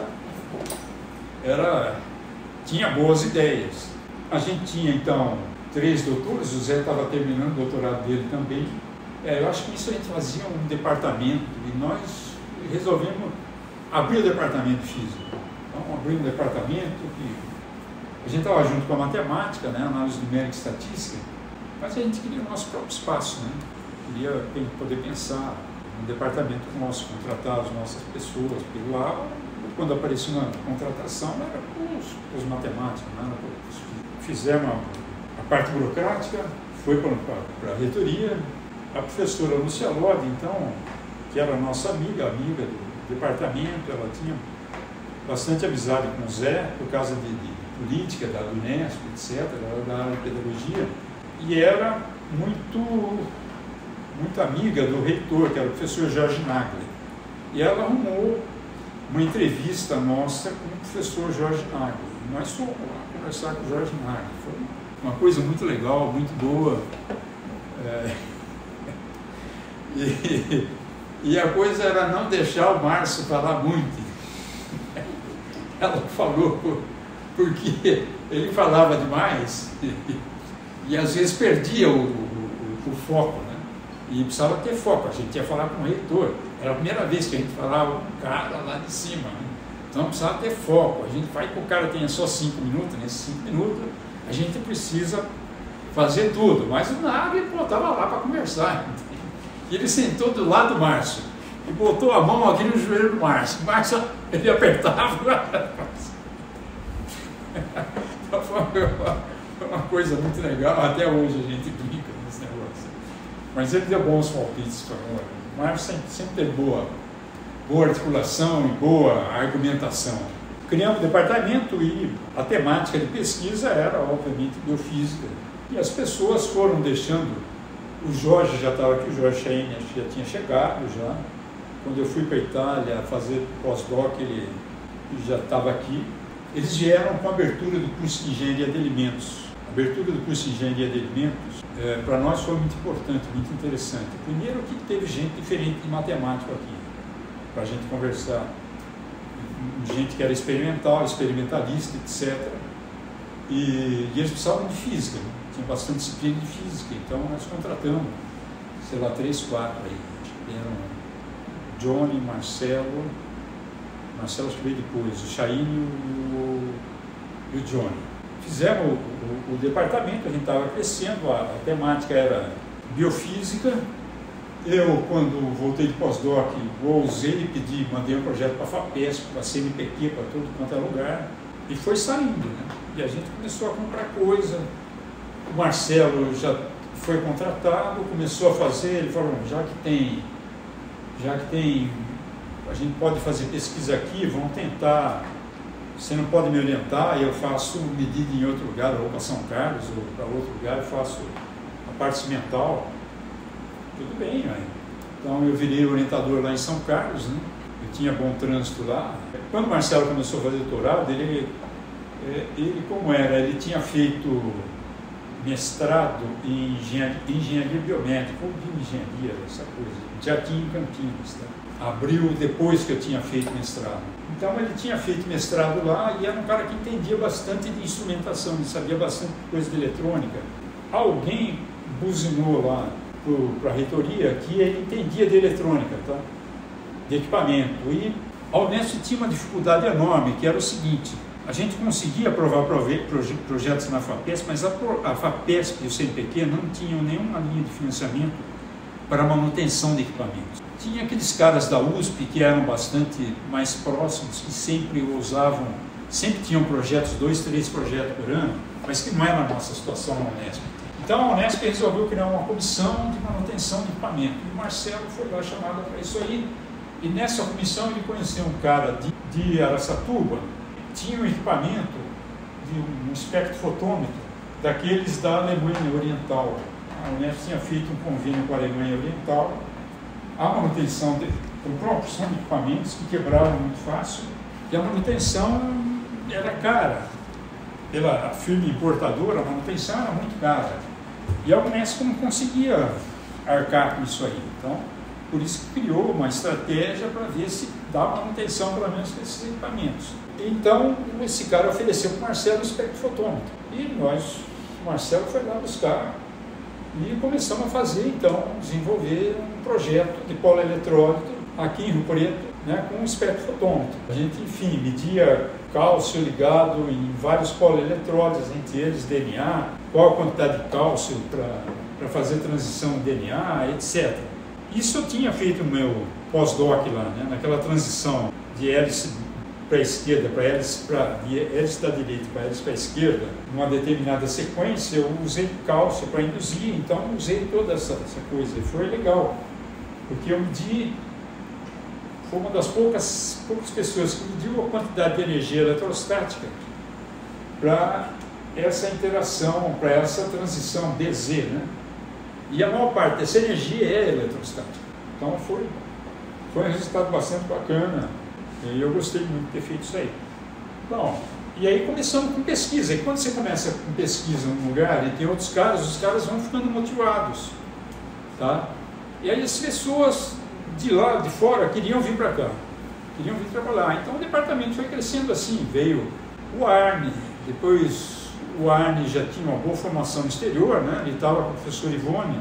tinha boas ideias. A gente tinha então 3 doutores, o Zé estava terminando o doutorado dele também. Eu acho que isso a gente fazia um departamento, e nós resolvemos abrir o departamento de física. Então abrimos um departamento que a gente estava junto com a matemática, né, análise numérica e estatística, mas a gente queria o nosso próprio espaço, né? Queria poder pensar no departamento nosso, contratar as nossas pessoas, porque lá, quando aparecia uma contratação, era com os matemáticos, né? Fizemos a parte burocrática, foi para a reitoria, a professora Lúcia Lodi, então, que era nossa amiga do departamento. Ela tinha bastante amizade com o Zé, por causa de política, da Unesp, etc., ela era da área de pedagogia, e era muito amiga do reitor, que era o professor Jorge Nagler. E ela arrumou uma entrevista nossa com o professor Jorge Nagler. Nós fomos lá conversar com o Jorge Nagler. Foi uma coisa muito legal, muito boa. E a coisa era não deixar o Márcio falar muito. Ela falou porque ele falava demais e às vezes perdia o foco, né? E precisava ter foco. A gente ia falar com o reitor. Era a primeira vez que a gente falava com o cara lá de cima, né? Então precisava ter foco. A gente vai que o cara tenha só 5 minutos. Nesses 5 minutos a gente precisa fazer tudo. Mas o Nagler estava lá para conversar. E ele sentou do lado do Márcio e botou a mão aqui no joelho do Márcio. O Márcio, ele apertava. Foi uma coisa muito legal. Até hoje a gente brinca nesse negócio. Mas ele deu bons palpites para nós. O Márcio sempre teve boa articulação e boa argumentação. Criamos um departamento e a temática de pesquisa era, obviamente, biofísica. E as pessoas foram deixando. O Jorge já estava aqui, o Jorge Chaine já tinha chegado já. Quando eu fui para a Itália fazer pós-doc, ele já estava aqui. Eles vieram com a abertura do curso de Engenharia de Alimentos. A abertura do curso de Engenharia de Alimentos, para nós foi muito importante, muito interessante. Primeiro que teve gente diferente de matemática aqui, para a gente conversar. Gente que era experimentalista, etc. E eles precisavam de física, né? Tinha bastante disciplina de física, então nós contratamos, sei lá, 3, 4 aí. Eram Johnny, Marcelo acho que veio depois, o Chaine e o Johnny. Fizemos o departamento, a gente estava crescendo, a temática era biofísica. Eu, quando voltei de pós-doc, ousei pedir, mandei um projeto para a FAPESP, para a CNPq, para tudo quanto é lugar, e foi saindo, né? E a gente começou a comprar coisa. O Marcelo já foi contratado, começou a fazer, ele falou, já que tem, a gente pode fazer pesquisa aqui, vamos tentar, você não pode me orientar, eu faço medida em outro lugar, ou para São Carlos, ou para outro lugar, eu faço a parte cimental. Tudo bem, né? Então eu virei orientador lá em São Carlos, né? Eu tinha bom trânsito lá. Quando o Marcelo começou a fazer doutorado, ele como era, ele tinha feito mestrado em engenharia biomédica, ou bioengenharia, essa coisa, já tinha em Campinas, tá? Abriu depois que eu tinha feito mestrado. Então ele tinha feito mestrado lá e era um cara que entendia bastante de instrumentação, ele sabia bastante coisa de eletrônica. Alguém buzinou lá para a reitoria que ele entendia de eletrônica, tá? De equipamento. E a Unesp tinha uma dificuldade enorme, que era o seguinte: a gente conseguia aprovar projetos na FAPESP, mas a FAPESP e o CNPq não tinham nenhuma linha de financiamento para manutenção de equipamentos. Tinha aqueles caras da USP que eram bastante mais próximos, que sempre tinham projetos, 2, 3 projetos por ano, mas que não era a nossa situação na Unesp. Então a Unesp resolveu criar uma comissão de manutenção de equipamento. E o Marcelo foi lá chamado para isso aí. E nessa comissão ele conheceu um cara de Araçatuba, tinha um equipamento de um espectrofotômetro, daqueles da Alemanha Oriental. A Unesp tinha feito um convênio com a Alemanha Oriental, a manutenção, comprou uma porção de equipamentos que quebravam muito fácil, e a manutenção era cara. Pela firma importadora, a manutenção era muito cara. E a Unesp não conseguia arcar com isso aí. Então, por isso que criou uma estratégia para ver se dá manutenção, pelo menos, desses equipamentos. Então, esse cara ofereceu para o Marcelo o espectrofotômetro. E o Marcelo foi lá buscar e começamos a fazer, então, desenvolver um projeto de polieletrólito aqui em Rio Preto, né, com um espectrofotômetro. A gente, enfim, media cálcio ligado em vários polieletrodes, entre eles DNA, qual a quantidade de cálcio para fazer transição de DNA, etc. Isso eu tinha feito no meu pós-doc lá, né, naquela transição de hélice para a esquerda, de hélice da direita para hélice para a esquerda, numa determinada sequência, eu usei cálcio para induzir, então usei toda essa coisa, e foi legal, porque eu medi foi uma das poucas pessoas que mediu a quantidade de energia eletrostática para essa interação, para essa transição DZ, né? E a maior parte dessa energia é eletrostática. Então foi um resultado bastante bacana e eu gostei muito de ter feito isso aí. Bom, e aí começamos com pesquisa. E quando você começa com pesquisa num lugar e tem outros caras, os caras vão ficando motivados, tá? E aí as pessoas de lá, de fora, queriam vir para cá, queriam vir trabalhar. Então o departamento foi crescendo assim, veio o Arne, depois o Arne já tinha uma boa formação no exterior, né? Ele estava com o professor Ivone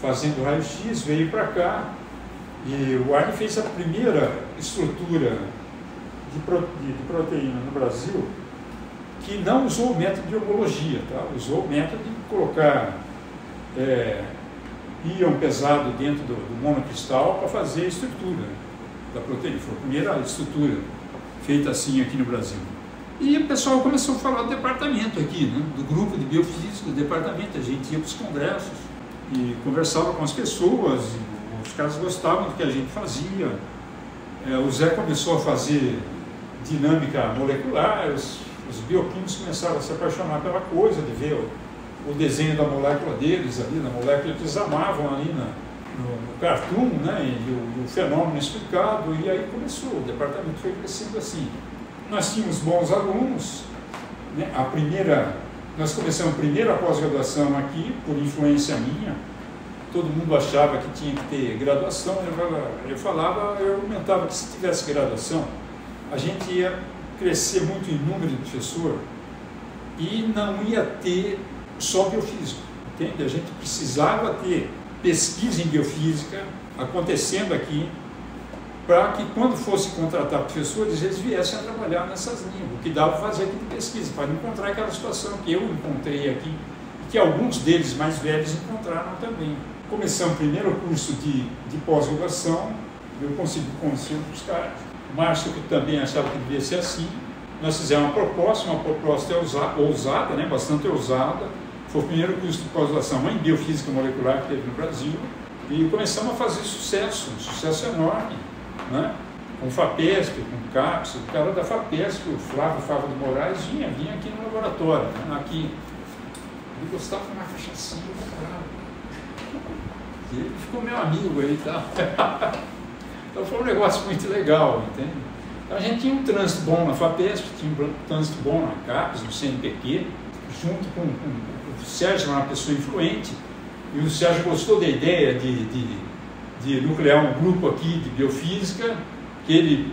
fazendo raio-x, veio para cá, e o Arne fez a primeira estrutura de proteína no Brasil que não usou o método de homologia, tá? Usou o método de colocar íon pesado dentro do monocristal para fazer a estrutura da proteína. Foi a primeira estrutura feita assim aqui no Brasil. E o pessoal começou a falar do departamento aqui, né? Do grupo de biofísica do departamento. A gente ia para os congressos e conversava com as pessoas, e os caras gostavam do que a gente fazia. O Zé começou a fazer dinâmica molecular, os bioquímicos começaram a se apaixonar pela coisa, de ver o desenho da molécula deles ali, na molécula que eles amavam ali no cartoon, né? E o fenômeno explicado, e aí começou, o departamento foi crescendo assim. Nós tínhamos bons alunos, né? Nós começamos a primeira pós-graduação aqui, por influência minha. Todo mundo achava que tinha que ter graduação, eu argumentava que se tivesse graduação, a gente ia crescer muito em número de professor e não ia ter só biofísica, entende? A gente precisava ter pesquisa em biofísica acontecendo aqui para que quando fosse contratar professores, eles viessem a trabalhar nessas linhas, o que dava para fazer aqui de pesquisa, para não encontrar aquela situação que eu encontrei aqui, e que alguns deles mais velhos encontraram também. Começamos o primeiro curso de pós-graduação, eu consegui convencer os caras. O Márcio, que também achava que devia ser assim, nós fizemos uma proposta ousada, né, bastante ousada. Foi o primeiro curso de pós-graduação em biofísica molecular que teve no Brasil, e começamos a fazer sucesso, um sucesso enorme, né? Com o FAPESP, com o CAPS, o cara da FAPESP, o Flávio de Moraes, vinha aqui no laboratório, né? Aqui. Ele gostava de uma cachaçinha, e ele ficou meu amigo aí, tá? Então foi um negócio muito legal, entende? Então a gente tinha um trânsito bom na FAPESP, tinha um trânsito bom na CAPES, no CNPq, junto com o Sérgio, uma pessoa influente, e o Sérgio gostou da ideia de nuclear um grupo aqui de biofísica, que ele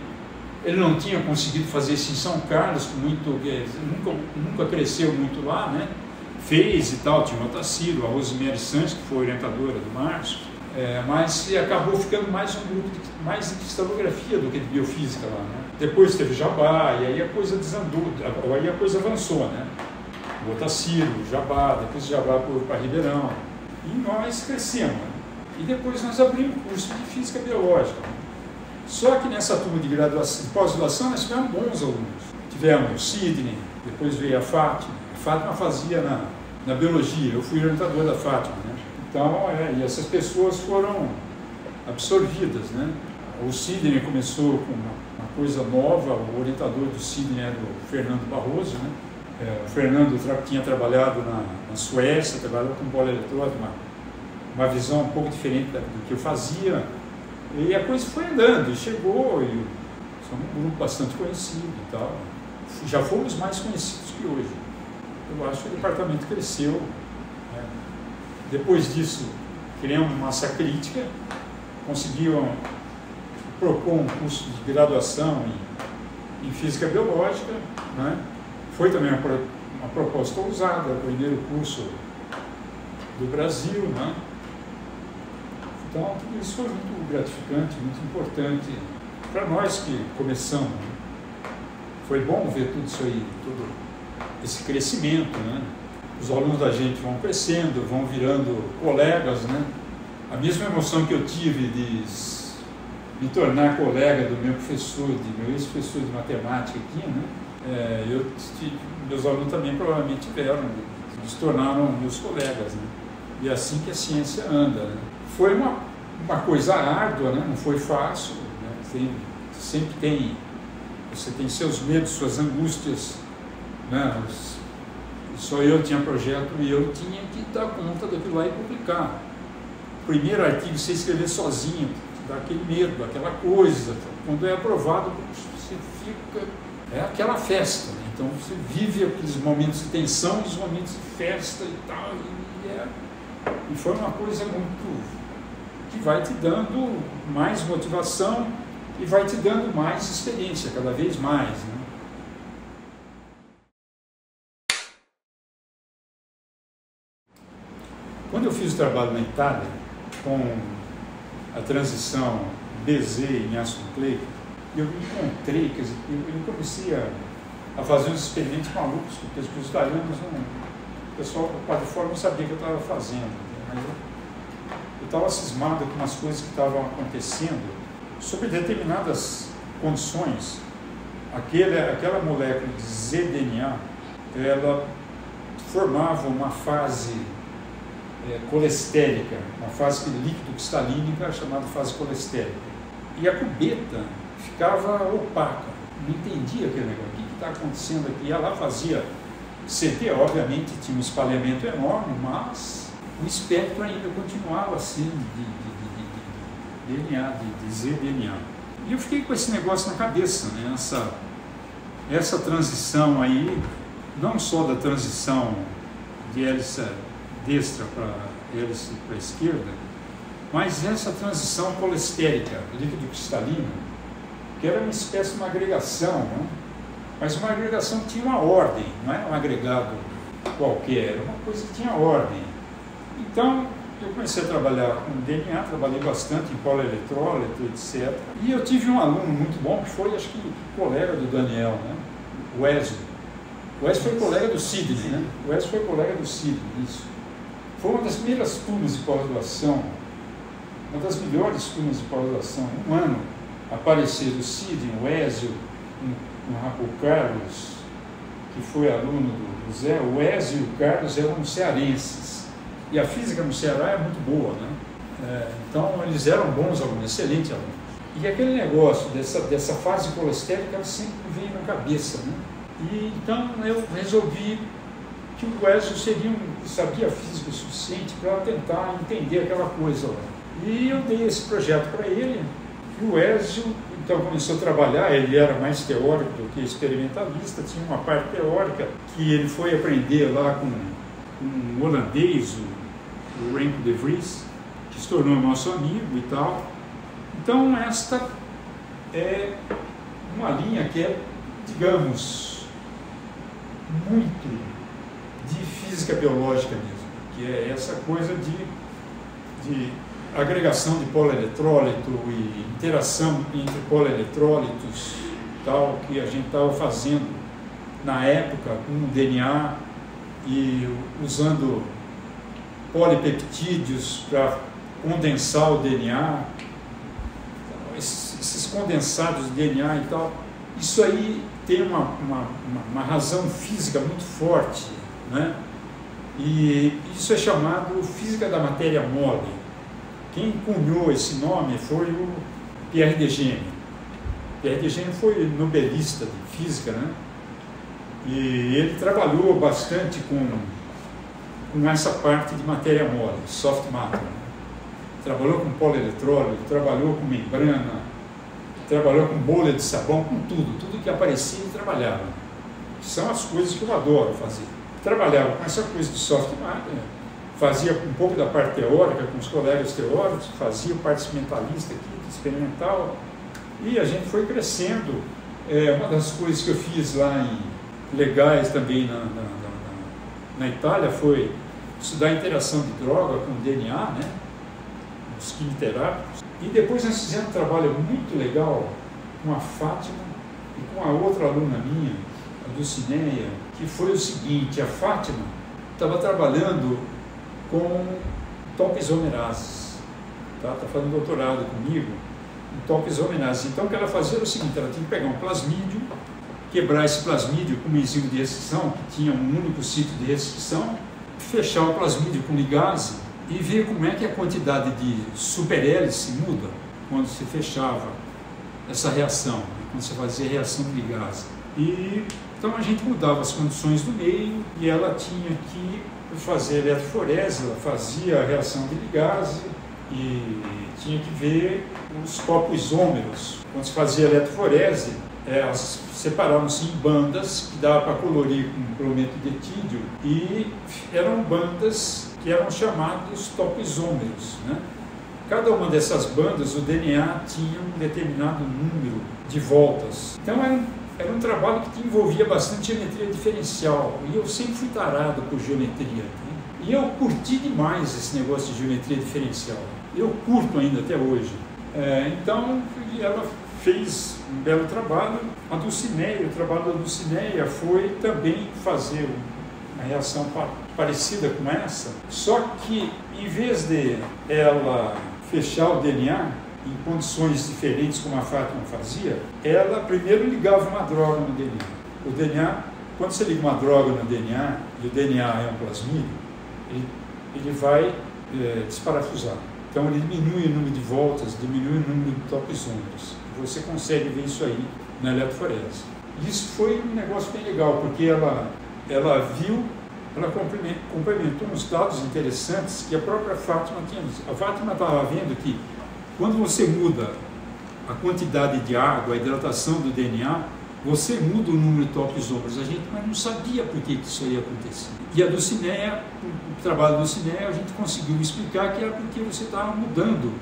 não tinha conseguido fazer isso em São Carlos, nunca cresceu muito lá, né? Fez e tal, tinha o Otacílio, a Rosemary Santos, que foi orientadora do Márcio, mas acabou ficando mais um grupo mais de cristalografia do que de biofísica lá, né? Depois teve Jabá, e aí a coisa desandou, aí a coisa avançou, né? O Otacílio, Jabá, depois Jabá para Ribeirão, e nós crescemos, né? E depois nós abrimos curso de Física Biológica. Só que nessa turma de graduação, de pós-graduação, nós tivemos bons alunos. Tivemos o Sidney, depois veio a Fátima. A Fátima fazia na biologia, eu fui orientador da Fátima, né? Então, e essas pessoas foram absorvidas, né? O Sidney começou com uma coisa nova, o orientador do Sidney era o Fernando Barroso, né? O Fernando tinha trabalhado na Suécia, trabalhou com bola eletrônica, uma visão um pouco diferente do que eu fazia, e a coisa foi andando, e chegou, e somos um grupo bastante conhecido e tal. Já fomos mais conhecidos que hoje. Eu acho que o departamento cresceu, né? Depois disso, criamos massa crítica, conseguiram propor um curso de graduação em Física Biológica, né? Foi também uma proposta ousada, o primeiro curso do Brasil, né? Então, tudo isso foi muito gratificante, muito importante para nós que começamos, né? Foi bom ver tudo isso aí, todo esse crescimento, né? Os alunos da gente vão crescendo, vão virando colegas, né? A mesma emoção que eu tive de me tornar colega do meu professor, meu ex-professor de matemática aqui, né? Meus alunos também provavelmente tiveram, se tornaram meus colegas, né? E é assim que a ciência anda, né? Foi uma coisa árdua, né? Não foi fácil, né? sempre tem, você tem seus medos, suas angústias, né? Só eu tinha projeto e eu tinha que dar conta daquilo lá e publicar. O primeiro artigo você escrever sozinho, dá aquele medo, aquela coisa. Quando é aprovado, você fica... É aquela festa, né? Então você vive aqueles momentos de tensão, os momentos de festa e tal. E foi uma coisa muito... que vai te dando mais motivação e vai te dando mais experiência, cada vez mais, né? Quando eu fiz o trabalho na Itália, com a transição BZ em ácido nucleico, eu me encontrei, quer dizer, eu comecei a fazer uns experimentos malucos, porque os italianos, o pessoal de fora não sabia o que eu estava fazendo, mas eu estava cismado com umas coisas que estavam acontecendo sobre determinadas condições. Aquela molécula de zDNA, ela formava uma fase colestérica, uma fase líquido-cristalínica chamada fase colestérica. E a cubeta ficava opaca, não entendia aquele negócio, o que está acontecendo aqui? E ela fazia CT, obviamente tinha um espalhamento enorme, mas o espectro ainda continuava assim de DNA, de zDNA. E eu fiquei com esse negócio na cabeça, né? Essa transição aí, não só da transição de hélice destra para hélice para a esquerda, mas essa transição colestérica, líquido cristalino, que era uma espécie de uma agregação, né? Mas uma agregação que tinha uma ordem, não era um agregado qualquer, era uma coisa que tinha ordem. Então, eu comecei a trabalhar com DNA, trabalhei bastante em polieletrólito, etc. E eu tive um aluno muito bom, que foi, acho que, colega do Daniel, né? O Wesley. O Wesley foi colega do Sidney, né? O Wesley foi colega do Sidney, isso. Foi uma das primeiras turmas de pós-graduação, uma das melhores turmas de pós-graduação. Um ano apareceram o Sidney, o Wesley, o Carlos, que foi aluno do Zé. O Wesley e o Carlos eram cearenses. E a física no Ceará é muito boa, né? Então, eles eram bons alunos, excelentes alunos. E aquele negócio dessa fase colestérica sempre veio na cabeça, né? E então eu resolvi que o Wesley sabia física o suficiente para tentar entender aquela coisa lá. E eu dei esse projeto para ele, e o Wesley então começou a trabalhar. Ele era mais teórico do que experimentalista, tinha uma parte teórica que ele foi aprender lá com um holandês, o Remco de Vries, que se tornou nosso amigo e tal. Então esta é uma linha que é, digamos, muito de física biológica mesmo, que é essa coisa de agregação de polielettrólito e interação entre polieletrólitos, tal, que a gente estava fazendo na época com o DNA e usando polipeptídeos para condensar o DNA, esses condensados de DNA e tal. Isso aí tem uma razão física muito forte, né? E isso é chamado física da matéria mole. Quem cunhou esse nome foi o Pierre de Gennes. Pierre de Gennes foi nobelista de física, né? E ele trabalhou bastante com essa parte de matéria mole, soft matter, né? Trabalhou com polielettrólito, trabalhou com membrana, trabalhou com bolha de sabão, com tudo que aparecia ele trabalhava. São as coisas que eu adoro fazer. Trabalhava com essa coisa de soft matter, fazia um pouco da parte teórica com os colegas teóricos, fazia parte experimentalista aqui, experimental, e a gente foi crescendo. Uma das coisas que eu fiz lá legais também na Itália foi estudar a interação de droga com DNA, né? Os quimioterápicos. E depois nós fizemos um trabalho muito legal com a Fátima e com a outra aluna minha, a Dulcineia, que foi o seguinte: a Fátima estava trabalhando com topizomerases, tá? Está fazendo doutorado comigo em topizomerases. Então o que ela fazia era o seguinte: ela tinha que pegar um plasmídio, quebrar esse plasmídio com um enzima de restrição, que tinha um único sítio de restrição, fechar o plasmídio com ligase e ver como é que a quantidade de superhélice muda quando se fechava essa reação, né? Quando você fazia reação de ligase. E então a gente mudava as condições do meio e ela tinha que fazer eletroforese, ela fazia a reação de ligase e tinha que ver os topoisômeros. Quando se fazia eletroforese, elas separavam-se em bandas que dava para colorir com brometo de etídio e eram bandas que eram chamados topoisômeros, né? Cada uma dessas bandas, o DNA tinha um determinado número de voltas. Então era um trabalho que envolvia bastante geometria diferencial e eu sempre fui tarado por geometria, né? E eu curti demais esse negócio de geometria diferencial. Eu curto ainda até hoje. Então ela fez um belo trabalho. A Dulcinea, o trabalho da Dulcinea foi também fazer uma reação parecida com essa, só que em vez de ela fechar o DNA em condições diferentes como a Fátima fazia, ela primeiro ligava uma droga no DNA. O DNA, quando você liga uma droga no DNA, e o DNA é um plasmídio, ele vai desparafusar. Então ele diminui o número de voltas, diminui o número de topoisômeros. Você consegue ver isso aí na eletroforese. Isso foi um negócio bem legal, porque ela viu, ela complementou uns dados interessantes que a própria Fátima tinha visto. A Fátima estava vendo que quando você muda a quantidade de água, a hidratação do DNA, você muda o número de topoisômeros. A gente mas não sabia por que isso ia acontecer. E a Dulcinea, o trabalho da Dulcinea, a gente conseguiu explicar que era porque você estava mudando.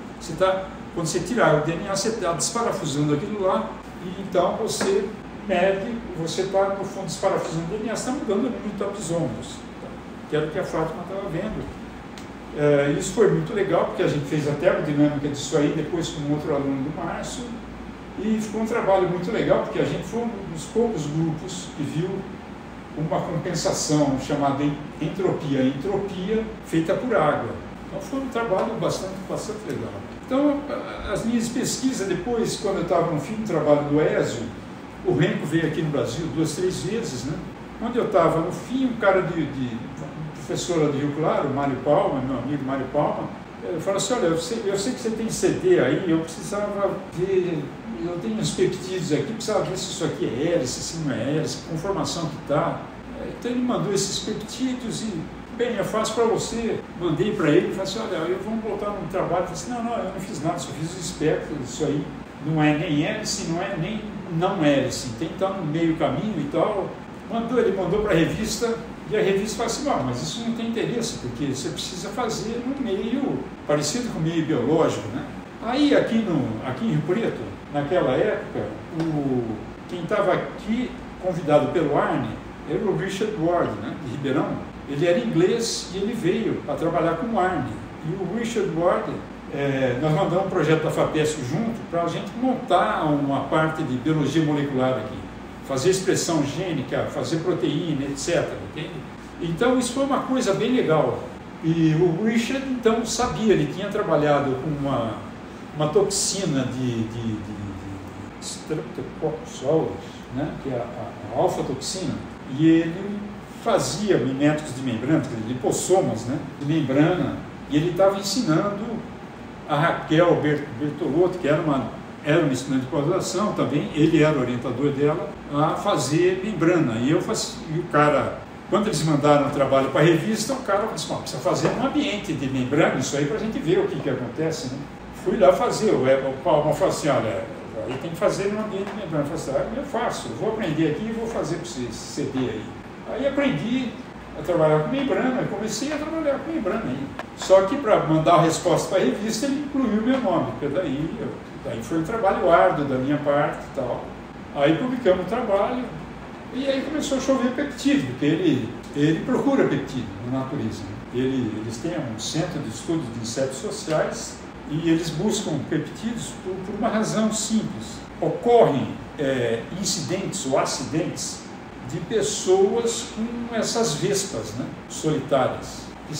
Quando você tirar o DNA, você está desparafusando aquilo lá, e então você mede, você está no fundo desparafusando o DNA, você está mudando o número de topoisômeros, que era o que a Fátima estava vendo. Isso foi muito legal, porque a gente fez a termodinâmica disso aí, depois com um outro aluno do Márcio, e ficou um trabalho muito legal, porque a gente foi um dos poucos grupos que viu uma compensação chamada entropia feita por água. Então foi um trabalho bastante legal. Então, as minhas pesquisas, depois, quando eu estava no fim do trabalho do Ézio, o Renko veio aqui no Brasil 2, 3 vezes, né? Quando eu estava no fim, um cara professora de Rio Claro, Mário Palma, meu amigo Mário Palma, falou assim, olha, eu sei que você tem CD aí, eu precisava ver, eu tenho uns peptídeos aqui, precisava ver se isso aqui é hélice, se não é hélice, que conformação que está. Então ele mandou esses peptídeos e, bem, é fácil para você. Mandei para ele e falei assim, olha, vamos voltar no trabalho. Ele falei assim, não, eu não fiz nada, só fiz o espectro, isso aí não é nem hélice, não é nem não hélice, tem que estar no meio caminho e tal. Ele mandou para a revista, e a revista falou assim, mas isso não tem interesse, porque você precisa fazer num meio parecido com o meio biológico, né? Aí aqui em Rio Preto, naquela época, quem estava aqui convidado pelo Arne era o Richard Ward, né, de Ribeirão. Ele era inglês e ele veio para trabalhar com o Arne. E o Richard Ward, nós mandamos um projeto da FAPESP junto para a gente montar uma parte de biologia molecular aqui. Fazer expressão gênica, fazer proteína, etc. Entende? Então isso foi uma coisa bem legal. E o Richard então sabia, ele tinha trabalhado com uma toxina de Streptococcus aureus, né, que é a alfa-toxina, e ele fazia miméticos de membrana, lipossomas, né, de membrana, e ele estava ensinando a Raquel Bertolotto, que era uma estudante de pós-graduação também, ele era orientador dela, a fazer membrana. E o cara, quando eles mandaram o trabalho para a revista, o cara disse, precisa fazer um ambiente de membrana, isso aí para a gente ver o que acontece, né? Fui lá fazer, o Palma falou assim, olha, aí tem que fazer no ambiente de membrana. Eu falei assim, eu faço, eu vou aprender aqui e vou fazer para você esse CD aí. Aí aprendi a trabalhar com membrana, comecei a trabalhar com membrana aí. Só que para mandar a resposta para a revista, ele incluiu o meu nome, porque daí foi um trabalho árduo da minha parte e tal. Aí publicamos o trabalho e aí começou a chover peptídeo, porque ele procura peptídeo na natureza. Eles têm um centro de estudos de insetos sociais e eles buscam peptídeos por uma razão simples. Ocorrem incidentes ou acidentes de pessoas com essas vespas, né, solitárias, que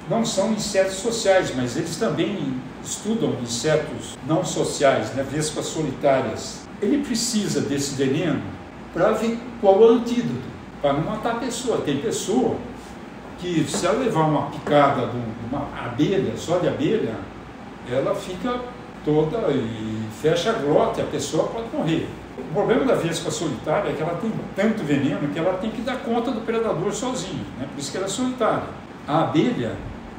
não são insetos sociais, mas eles também estudam insetos não sociais, né, vespas solitárias. Ele precisa desse veneno para ver qual é o antídoto, para não matar a pessoa. Tem pessoa que, se ela levar uma picada de uma abelha, só de abelha, ela fica toda e fecha a glota e a pessoa pode morrer. O problema da vespa solitária é que ela tem tanto veneno que ela tem que dar conta do predador sozinho, né? Por isso que ela é solitária. A abelha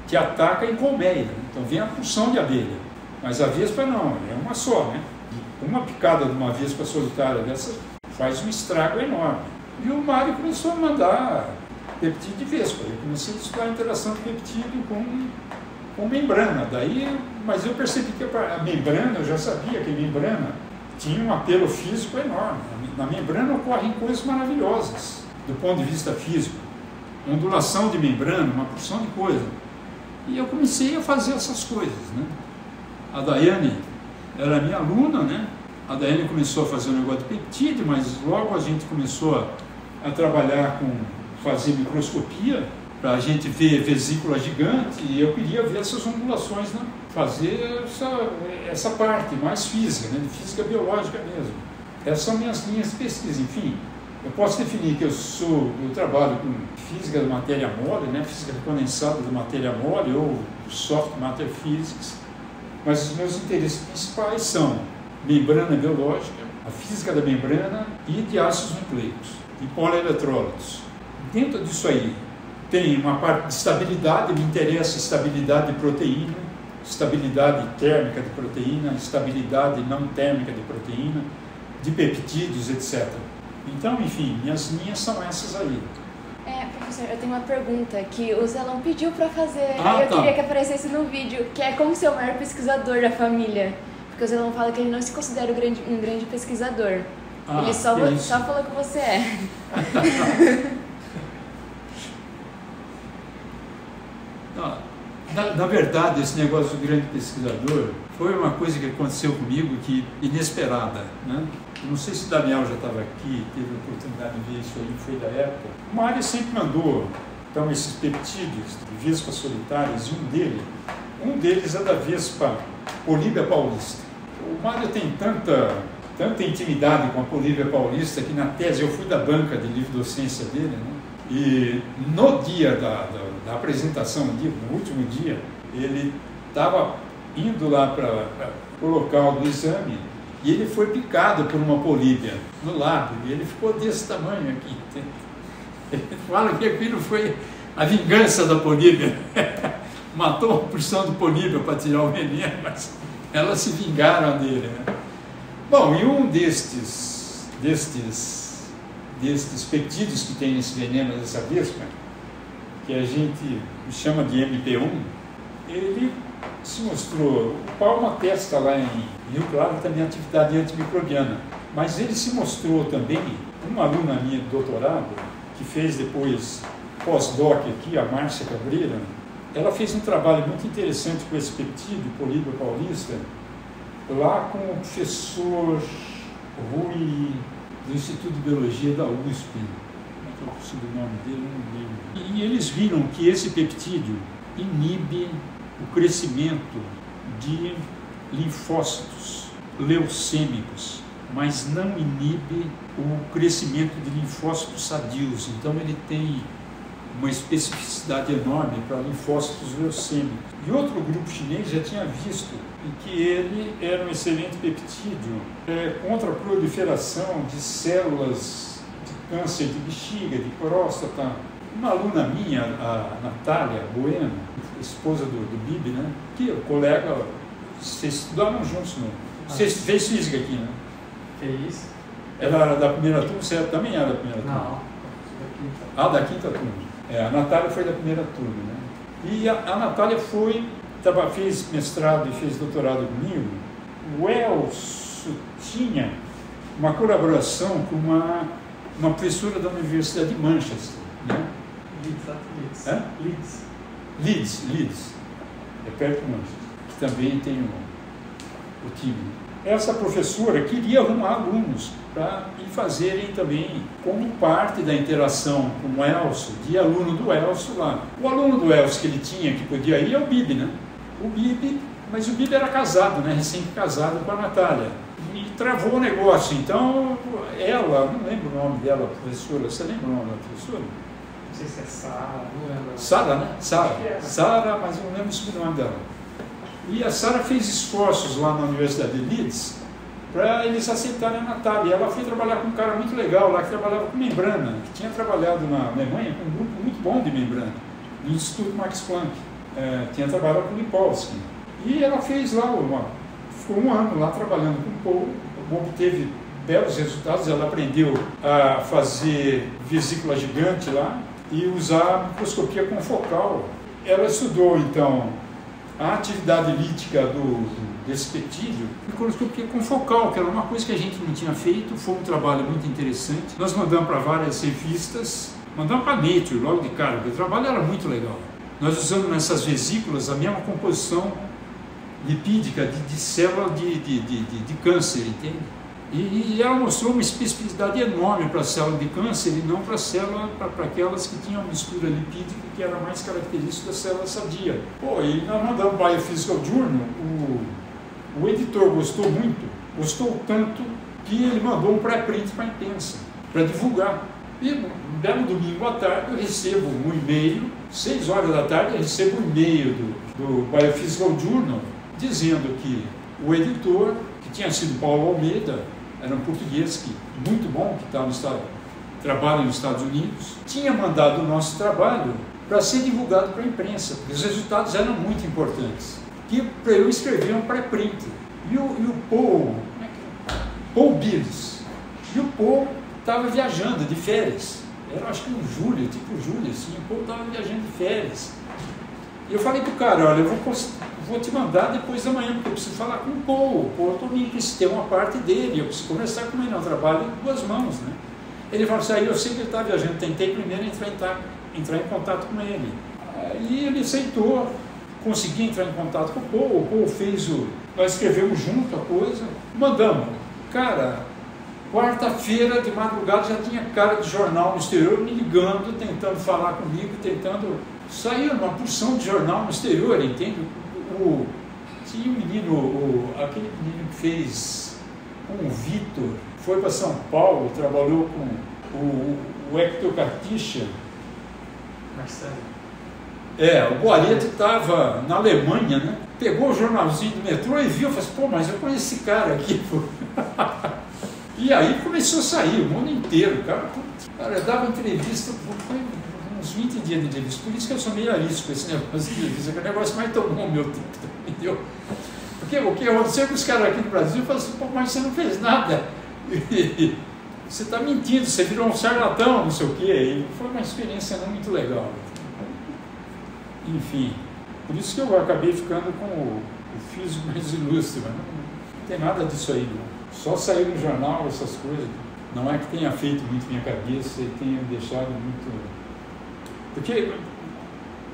te ataca em colmeia, então vem a porção de abelha, mas a vespa não, é uma só, né? Uma picada de uma vespa solitária dessa faz um estrago enorme. E o Mário começou a mandar peptídeo de vespa. Eu comecei a estudar a interação de peptídeo com membrana. Mas eu percebi que a membrana, eu já sabia que a membrana tinha um apelo físico enorme. Na membrana ocorrem coisas maravilhosas do ponto de vista físico. Ondulação de membrana, uma porção de coisa. E eu comecei a fazer essas coisas, né? A Daiane era minha aluna, né? A Daiane começou a fazer um negócio de peptídeo, mas logo a gente começou a trabalhar com fazer microscopia para a gente ver vesícula gigante, e eu queria ver essas ondulações, né? Fazer essa parte mais física, né? De física biológica mesmo. Essas são minhas linhas de pesquisa. Enfim, eu posso definir que eu trabalho com física da matéria mole, né? Física condensada da matéria mole, ou soft matter physics, mas os meus interesses principais são membrana biológica, a física da membrana e de ácidos nucleicos, e polieletrólitos. Dentro disso aí, tem uma parte de estabilidade, me interessa estabilidade de proteína, estabilidade térmica de proteína, estabilidade não térmica de proteína, de peptídeos, etc. Então, enfim, minhas linhas são essas aí. Professor, eu tenho uma pergunta que o Zelão pediu para fazer, eu queria que aparecesse no vídeo, que é como ser o maior pesquisador da família. Porque o Zelão fala que ele não se considera um grande pesquisador. Ele só falou que você é. Na verdade, esse negócio do grande pesquisador foi uma coisa que aconteceu comigo que inesperada, né? Eu não sei se o Daniel já estava aqui, teve a oportunidade de ver isso aí, foi da época. O Mário sempre mandou, então, esses peptídeos de vespas solitárias, e um deles é da vespa Políbia paulista. O Mário tem tanta intimidade com a Políbia paulista que na tese eu fui da banca de livre docência dele, né? E no dia da apresentação do livro, no último dia, ele estava indo lá para o local do exame e ele foi picado por uma políbia no lábio, e ele ficou desse tamanho aqui. Ele fala que aquilo foi a vingança da políbia. Matou uma porção de políbia para tirar o veneno, mas elas se vingaram dele, né? Bom, e um destes peptídeos que tem nesse veneno dessa vespa, que a gente chama de MP1, ele se mostrou, o Palma testa lá em Rio Claro também atividade antimicrobiana, mas ele se mostrou também, uma aluna minha de doutorado, que fez depois pós-doc aqui, a Márcia Cabreira, ela fez um trabalho muito interessante com esse peptídeo, Políbia paulista, lá com o professor Rui, do Instituto de Biologia da USP, como é que eu consigo o nome dele? Não lembro. E eles viram que esse peptídeo inibe o crescimento de linfócitos leucêmicos, mas não inibe o crescimento de linfócitos sadios. Então ele tem uma especificidade enorme para linfócitos leucêmicos. E outro grupo chinês já tinha visto que ele era um excelente peptídeo contra a proliferação de células de câncer de bexiga, de próstata. Uma aluna minha, a Natália Bueno, esposa do Bibi, né? Que o colega, vocês estudaram juntos, né? Você fez física aqui, né? Fez. Ela era da primeira turma, você também era da primeira turma? Não, da quinta turma. A Natália foi da primeira turma, né? E a Natália fez mestrado e fez doutorado comigo. O Elcio tinha uma colaboração com uma professora da Universidade de Manchester, né? Leeds, é perto de Manchester, que também tem o time. Essa professora queria arrumar alunos para ir fazerem também como parte da interação com o Elcio, de aluno do Elcio lá. O aluno do Elcio que ele tinha, que podia ir, é o Bibi, né? Mas o Bibi era casado, né? Recém-casado com a Natália. E travou o negócio. Então, ela, não lembro o nome dela, professora, você lembra o nome da professora? Não sei se é Sara, não lembro. Sara, né? Sara, mas eu não lembro o sobrenome dela. E a Sarah fez esforços lá na Universidade de Leeds para eles aceitarem a Natália. E ela foi trabalhar com um cara muito legal lá, que trabalhava com membrana, que tinha trabalhado na Alemanha com um grupo muito bom de membrana, no Instituto Max Planck. Tinha trabalhado com o Lipowski. E ela fez lá, ficou um ano lá trabalhando com o Paul, obteve belos resultados. Ela aprendeu a fazer vesícula gigante lá e usar microscopia confocal. Ela estudou, então, a atividade lítica desse peptídeo, microscopia confocal, que era uma coisa que a gente não tinha feito. Foi um trabalho muito interessante. Nós mandamos para várias revistas, mandamos para Nature logo de cara, porque o trabalho era muito legal. Nós usamos nessas vesículas a mesma composição lipídica de célula de câncer, entende? E ela mostrou uma especificidade enorme para a célula de câncer e não para aquelas que tinham mistura lipídica, que era mais característica da célula sadia. E nós mandamos para o Biophysical Journal, o editor gostou muito, gostou tanto que ele mandou um pré-print para a imprensa, para divulgar. E um belo domingo à tarde eu recebo um e-mail, 6 horas da tarde eu recebo um e-mail do Biophysical Journal, dizendo que o editor, que tinha sido Paulo Almeida, era um português muito bom, que trabalha nos Estados Unidos, tinha mandado o nosso trabalho para ser divulgado para a imprensa, porque os resultados eram muito importantes. E para eu escrever um pré-print. E o Paul Bills, e o Paul estava viajando de férias, era acho que em julho, tipo julho, assim, o Paul estava viajando de férias. E eu falei para o cara, olha, eu vou te mandar depois da manhã, porque eu preciso falar com o Paul. O Paul também precisa ter uma parte dele, eu preciso conversar com ele, não trabalho em 2 mãos, né? Ele falou assim, eu sei que ele está viajando, tentei primeiro entrar em contato com ele. E ele aceitou, consegui entrar em contato com o Paul fez nós escrevemos junto a coisa, mandamos. Cara, quarta-feira de madrugada já tinha cara de jornal no exterior me ligando, tentando falar comigo, saiu uma porção de jornal no exterior, entende? Tinha um menino, aquele menino que fez com o Vitor, foi para São Paulo, trabalhou com o Hector Carticha. Marcelo. O Boareto estava na Alemanha, né? Pegou o jornalzinho do metrô e viu, falou assim, mas eu conheço esse cara aqui, pô. E aí começou a sair, o mundo inteiro, cara, eu dava entrevista, foi uns 20 dias de entrevista, por isso que eu sou meio arisco esse negócio de entrevista, que é o negócio mais tomou meu tempo, entendeu? Porque o que aconteceu com os caras aqui no Brasil, falaram assim, mas você não fez nada, você está mentindo, você virou um charlatão, não sei o quê, e foi uma experiência não muito legal. Enfim, por isso que eu acabei ficando com o físico mais ilustre, mas não tem nada disso aí, não. Só saiu no jornal, essas coisas. Não é que tenha feito muito minha cabeça e tenha deixado muito... Porque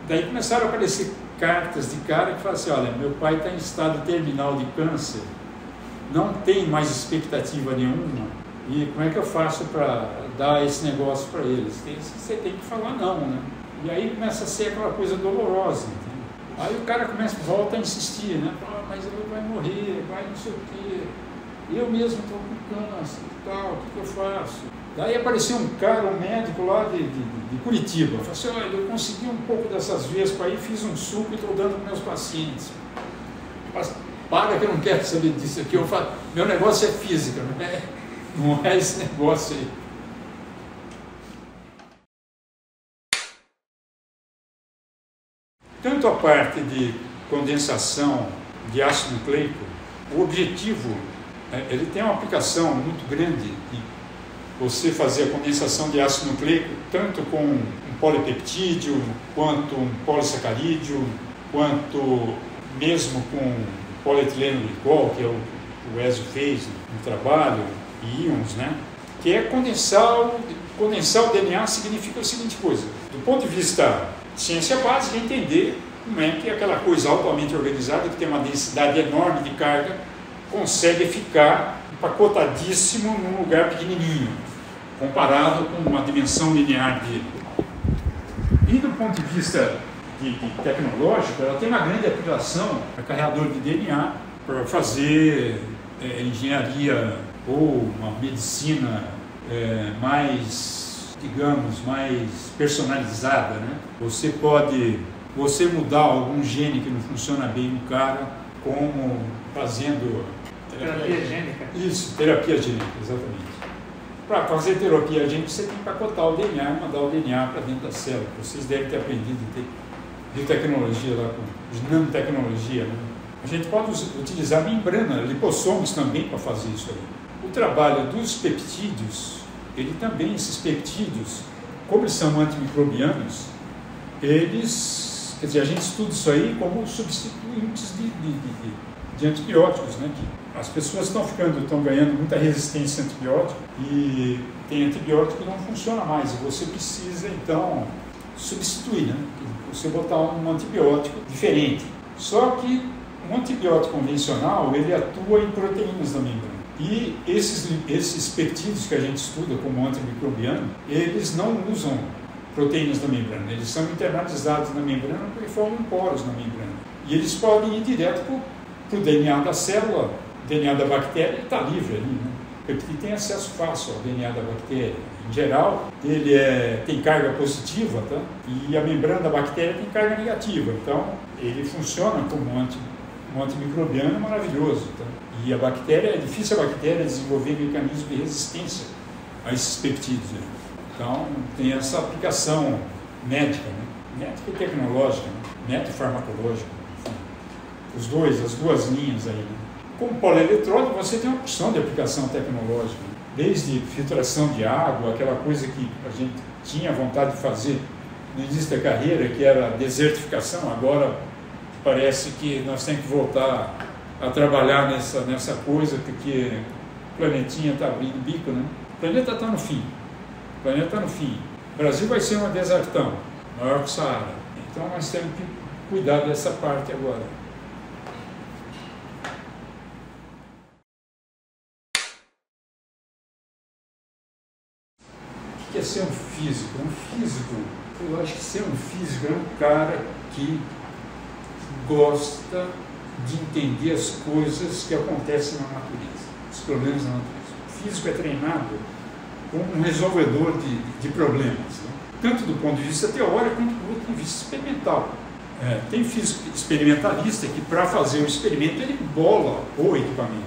daí começaram a aparecer cartas de cara que falam assim, olha, meu pai está em estado terminal de câncer, não tem mais expectativa nenhuma, e como é que eu faço para dar esse negócio para eles? Você tem que falar não, né? E aí começa a ser aquela coisa dolorosa, entende? Aí o cara volta a insistir, né? Mas ele vai morrer, vai não sei o quê. Eu mesmo estou com câncer e tal, o que eu faço? Daí apareceu um cara, um médico lá de Curitiba, falou assim, olha, eu consegui um pouco dessas vespas aí, fiz um suco e estou dando para meus pacientes. Para que eu não quero saber disso aqui, meu negócio é física, não é esse negócio aí. Tanto a parte de condensação de ácido nucleico, o objetivo, ele tem uma aplicação muito grande de você fazer a condensação de ácido nucleico tanto com um polipeptídeo, quanto um polissacarídeo, quanto mesmo com polietileno glicol, que é o Ezio fez no trabalho, e íons, né? Que é condensar o DNA significa a seguinte coisa, do ponto de vista de ciência básica, é entender como é que aquela coisa altamente organizada, que tem uma densidade enorme de carga, consegue ficar empacotadíssimo num lugar pequenininho, comparado com uma dimensão linear dele. E do ponto de vista tecnológico, ela tem uma grande aplicação para carregador de DNA, para fazer engenharia ou uma medicina mais, digamos, mais personalizada, né? Você mudar algum gene que não funciona bem no cara, como fazendo... Terapia gênica? Isso, terapia gênica, exatamente. Para fazer terapia gênica, você tem que empacotar o DNA e mandar o DNA para dentro da célula. Vocês devem ter aprendido de tecnologia lá, de nanotecnologia, né? A gente pode utilizar membrana, lipossomos também para fazer isso aí. O trabalho dos peptídeos, ele também, esses peptídeos, como eles são antimicrobianos, eles, quer dizer, a gente estuda isso aí como substituintes de antibióticos, né? Que as pessoas estão ganhando muita resistência a antibiótico e tem antibiótico que não funciona mais e você precisa, então, substituir, né? Você botar um antibiótico diferente. Só que um antibiótico convencional, ele atua em proteínas da membrana. E esses peptídeos que a gente estuda como antimicrobiano, eles não usam proteínas da membrana, eles são internalizados na membrana porque formam poros na membrana. E eles podem ir direto para o DNA da célula, o DNA da bactéria, ele está livre ali, né? O peptídeo tem acesso fácil ao DNA da bactéria. Em geral, ele tem carga positiva, tá? E a membrana da bactéria tem carga negativa. Então, ele funciona como um antimicrobiano maravilhoso, tá? E a bactéria, é difícil a bactéria desenvolver mecanismos de resistência a esses peptídeos, né? Então, tem essa aplicação médica, né? Médica e tecnológica, né? Médica e farmacológica, enfim. As duas linhas aí, né? Como polieletrônico, você tem uma opção de aplicação tecnológica, né? Desde filtração de água, aquela coisa que a gente tinha vontade de fazer no início da carreira, que era a desertificação, agora parece que nós temos que voltar a trabalhar nessa coisa, porque o planetinha está abrindo bico, né? O planeta está no fim. O planeta está no fim. O Brasil vai ser uma desertão, maior que o Saara. Então nós temos que cuidar dessa parte agora. O que é ser um físico? Um físico, eu acho que ser um físico é um cara que gosta de entender as coisas que acontecem na natureza, os problemas na natureza. O físico é treinado como um resolvedor de problemas, né? Tanto do ponto de vista teórico quanto do ponto de vista experimental. Tem físico experimentalista que, para fazer o experimento, ele bola o equipamento,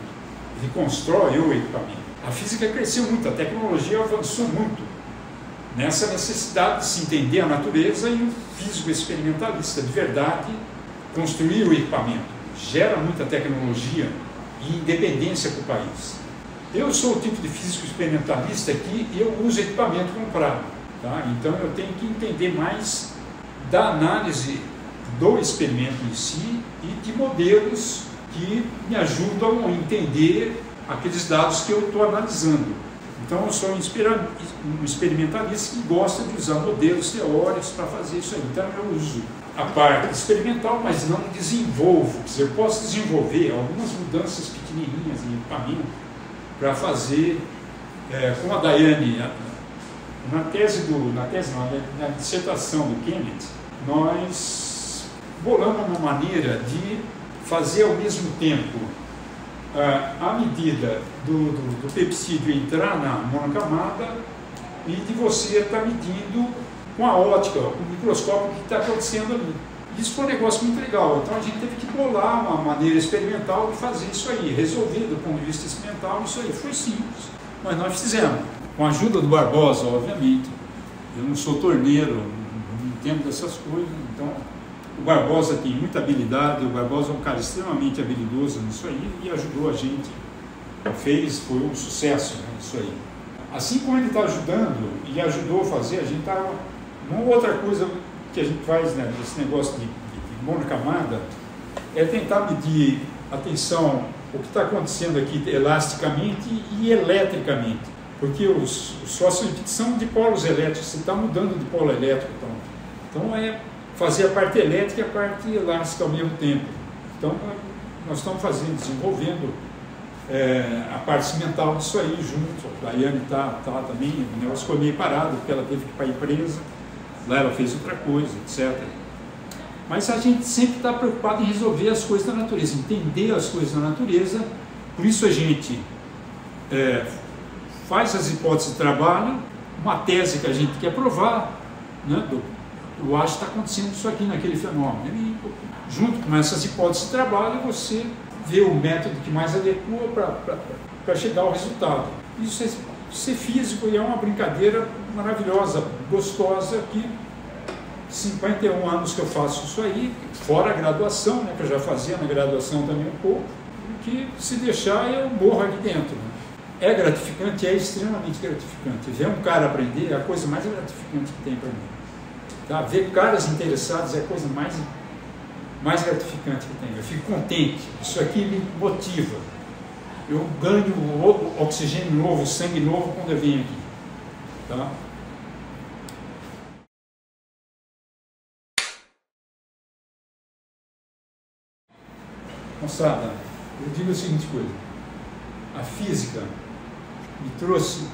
ele constrói o equipamento. A física cresceu muito, a tecnologia avançou muito nessa necessidade de se entender a natureza, e o físico experimentalista de verdade construir o equipamento. Gera muita tecnologia e independência para o país. Eu sou o tipo de físico experimentalista que eu uso equipamento comprado, tá? Então eu tenho que entender mais da análise do experimento em si e de modelos que me ajudam a entender aqueles dados que eu estou analisando. Então eu sou um experimentalista que gosta de usar modelos teóricos para fazer isso aí. Então eu uso a parte experimental, mas não desenvolvo. Quer dizer, eu posso desenvolver algumas mudanças pequenininhas em equipamento para fazer, como a Daiane, na dissertação do Kenneth, nós bolamos uma maneira de fazer ao mesmo tempo a medida do peptídeo entrar na monocamada e de você estar medindo com a ótica, com o microscópio, o que está acontecendo ali. Isso foi um negócio muito legal. Então a gente teve que bolar uma maneira experimental de fazer isso aí, resolver do ponto de vista experimental isso aí. Foi simples, mas nós fizemos. Com a ajuda do Barbosa, obviamente. Eu não sou torneiro, não entendo dessas coisas, então o Barbosa tem muita habilidade, o Barbosa é um cara extremamente habilidoso nisso aí e ajudou a gente. Foi um sucesso, né, isso aí. Assim como ele está ajudando e ajudou a fazer, a gente está... Uma outra coisa que a gente faz, né, desse negócio de monocamada é tentar medir, atenção, o que está acontecendo aqui elasticamente e eletricamente, porque os fosfolipídios são de polos elétricos, você está mudando de polo elétrico, então é fazer a parte elétrica e a parte elástica ao mesmo tempo. Então nós estamos desenvolvendo a parte mental disso aí junto. A Daiane está também, o negócio ficou meio parado porque ela teve que ir para a empresa, lá ela fez outra coisa, etc. Mas a gente sempre está preocupado em resolver as coisas da natureza, entender as coisas da natureza. Por isso a gente faz as hipóteses de trabalho, uma tese que a gente quer provar, né, eu acho que está acontecendo isso aqui naquele fenômeno. E junto com essas hipóteses de trabalho, você vê o método que mais adequa para chegar ao resultado. Isso é ser físico e é uma brincadeira maravilhosa, gostosa, que 51 anos que eu faço isso aí, fora a graduação, né, que eu já fazia na graduação também um pouco, que se deixar eu morro aqui dentro. Né? É gratificante, é extremamente gratificante. Ver um cara aprender é a coisa mais gratificante que tem para mim. Tá? Ver caras interessados é a coisa mais gratificante que tem. Eu fico contente, isso aqui me motiva. Eu ganho oxigênio novo, sangue novo quando eu venho aqui. Tá? Moçada, eu digo a seguinte coisa: a física me trouxe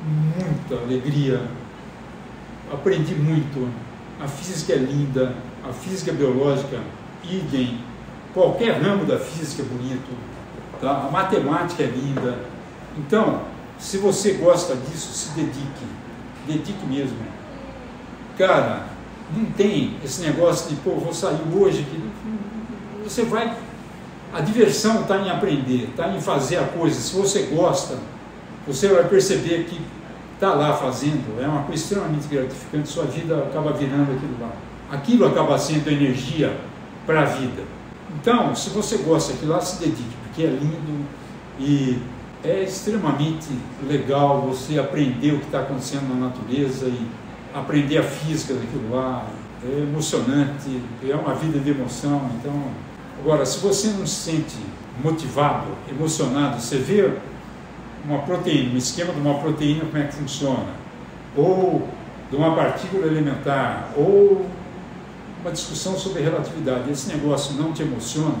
muita alegria, aprendi muito. A física é linda, a física biológica, idem, qualquer ramo da física é bonito, tá? A matemática é linda. Então, se você gosta disso, se dedique mesmo. Cara, não tem esse negócio de, pô, vou sair hoje, você vai, a diversão está em aprender, está em fazer a coisa. Se você gosta, você vai perceber que está lá fazendo, é uma coisa extremamente gratificante, sua vida acaba virando aquilo lá. Aquilo acaba sendo energia para a vida. Então, se você gosta daquilo lá, se dedique, porque é lindo e é extremamente legal você aprender o que está acontecendo na natureza e aprender a física daquilo lá. É emocionante, é uma vida de emoção. Então, agora, se você não se sente motivado, emocionado, você vê uma proteína, um esquema de uma proteína, como é que funciona, ou de uma partícula elementar, ou uma discussão sobre relatividade, esse negócio não te emociona,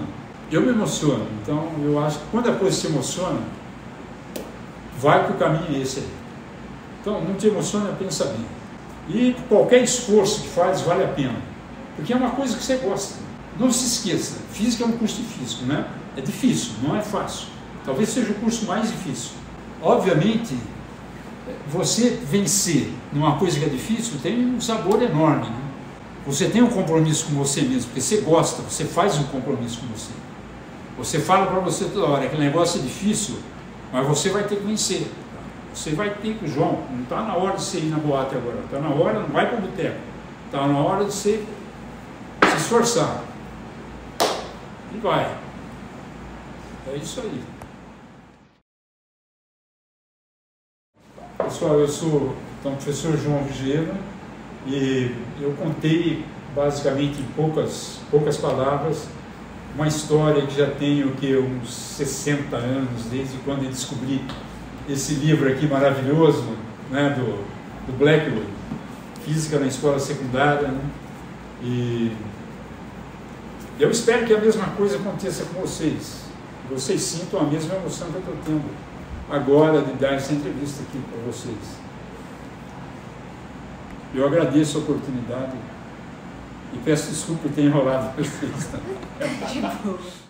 eu me emociono. Então, eu acho que quando a coisa te emociona, vai para o caminho esse aí. Então, não te emociona, pensa bem. E qualquer esforço que faz vale a pena, porque é uma coisa que você gosta. Não se esqueça, física é um curso difícil, né? É difícil, não é fácil. Talvez seja o curso mais difícil. Obviamente, você vencer numa coisa que é difícil tem um sabor enorme, né? Você tem um compromisso com você mesmo, porque você gosta, você faz um compromisso com você. Você fala para você toda hora, aquele negócio é difícil, mas você vai ter que vencer. Você vai ter que, João, não está na hora de você ir na boate agora, está na hora, não vai para o boteco, está na hora de você se esforçar. E vai. É isso aí. Pessoal, eu sou o professor João Ruggiero e eu contei basicamente em poucas palavras uma história que já tem uns 60 anos, desde quando eu descobri esse livro aqui maravilhoso, né, do Blackwood, Física na Escola Secundária, né? E eu espero que a mesma coisa aconteça com vocês. Vocês sintam a mesma emoção que eu estou tendo agora de dar essa entrevista aqui para vocês. Eu agradeço a oportunidade e peço desculpa por ter enrolado vocês. De boa.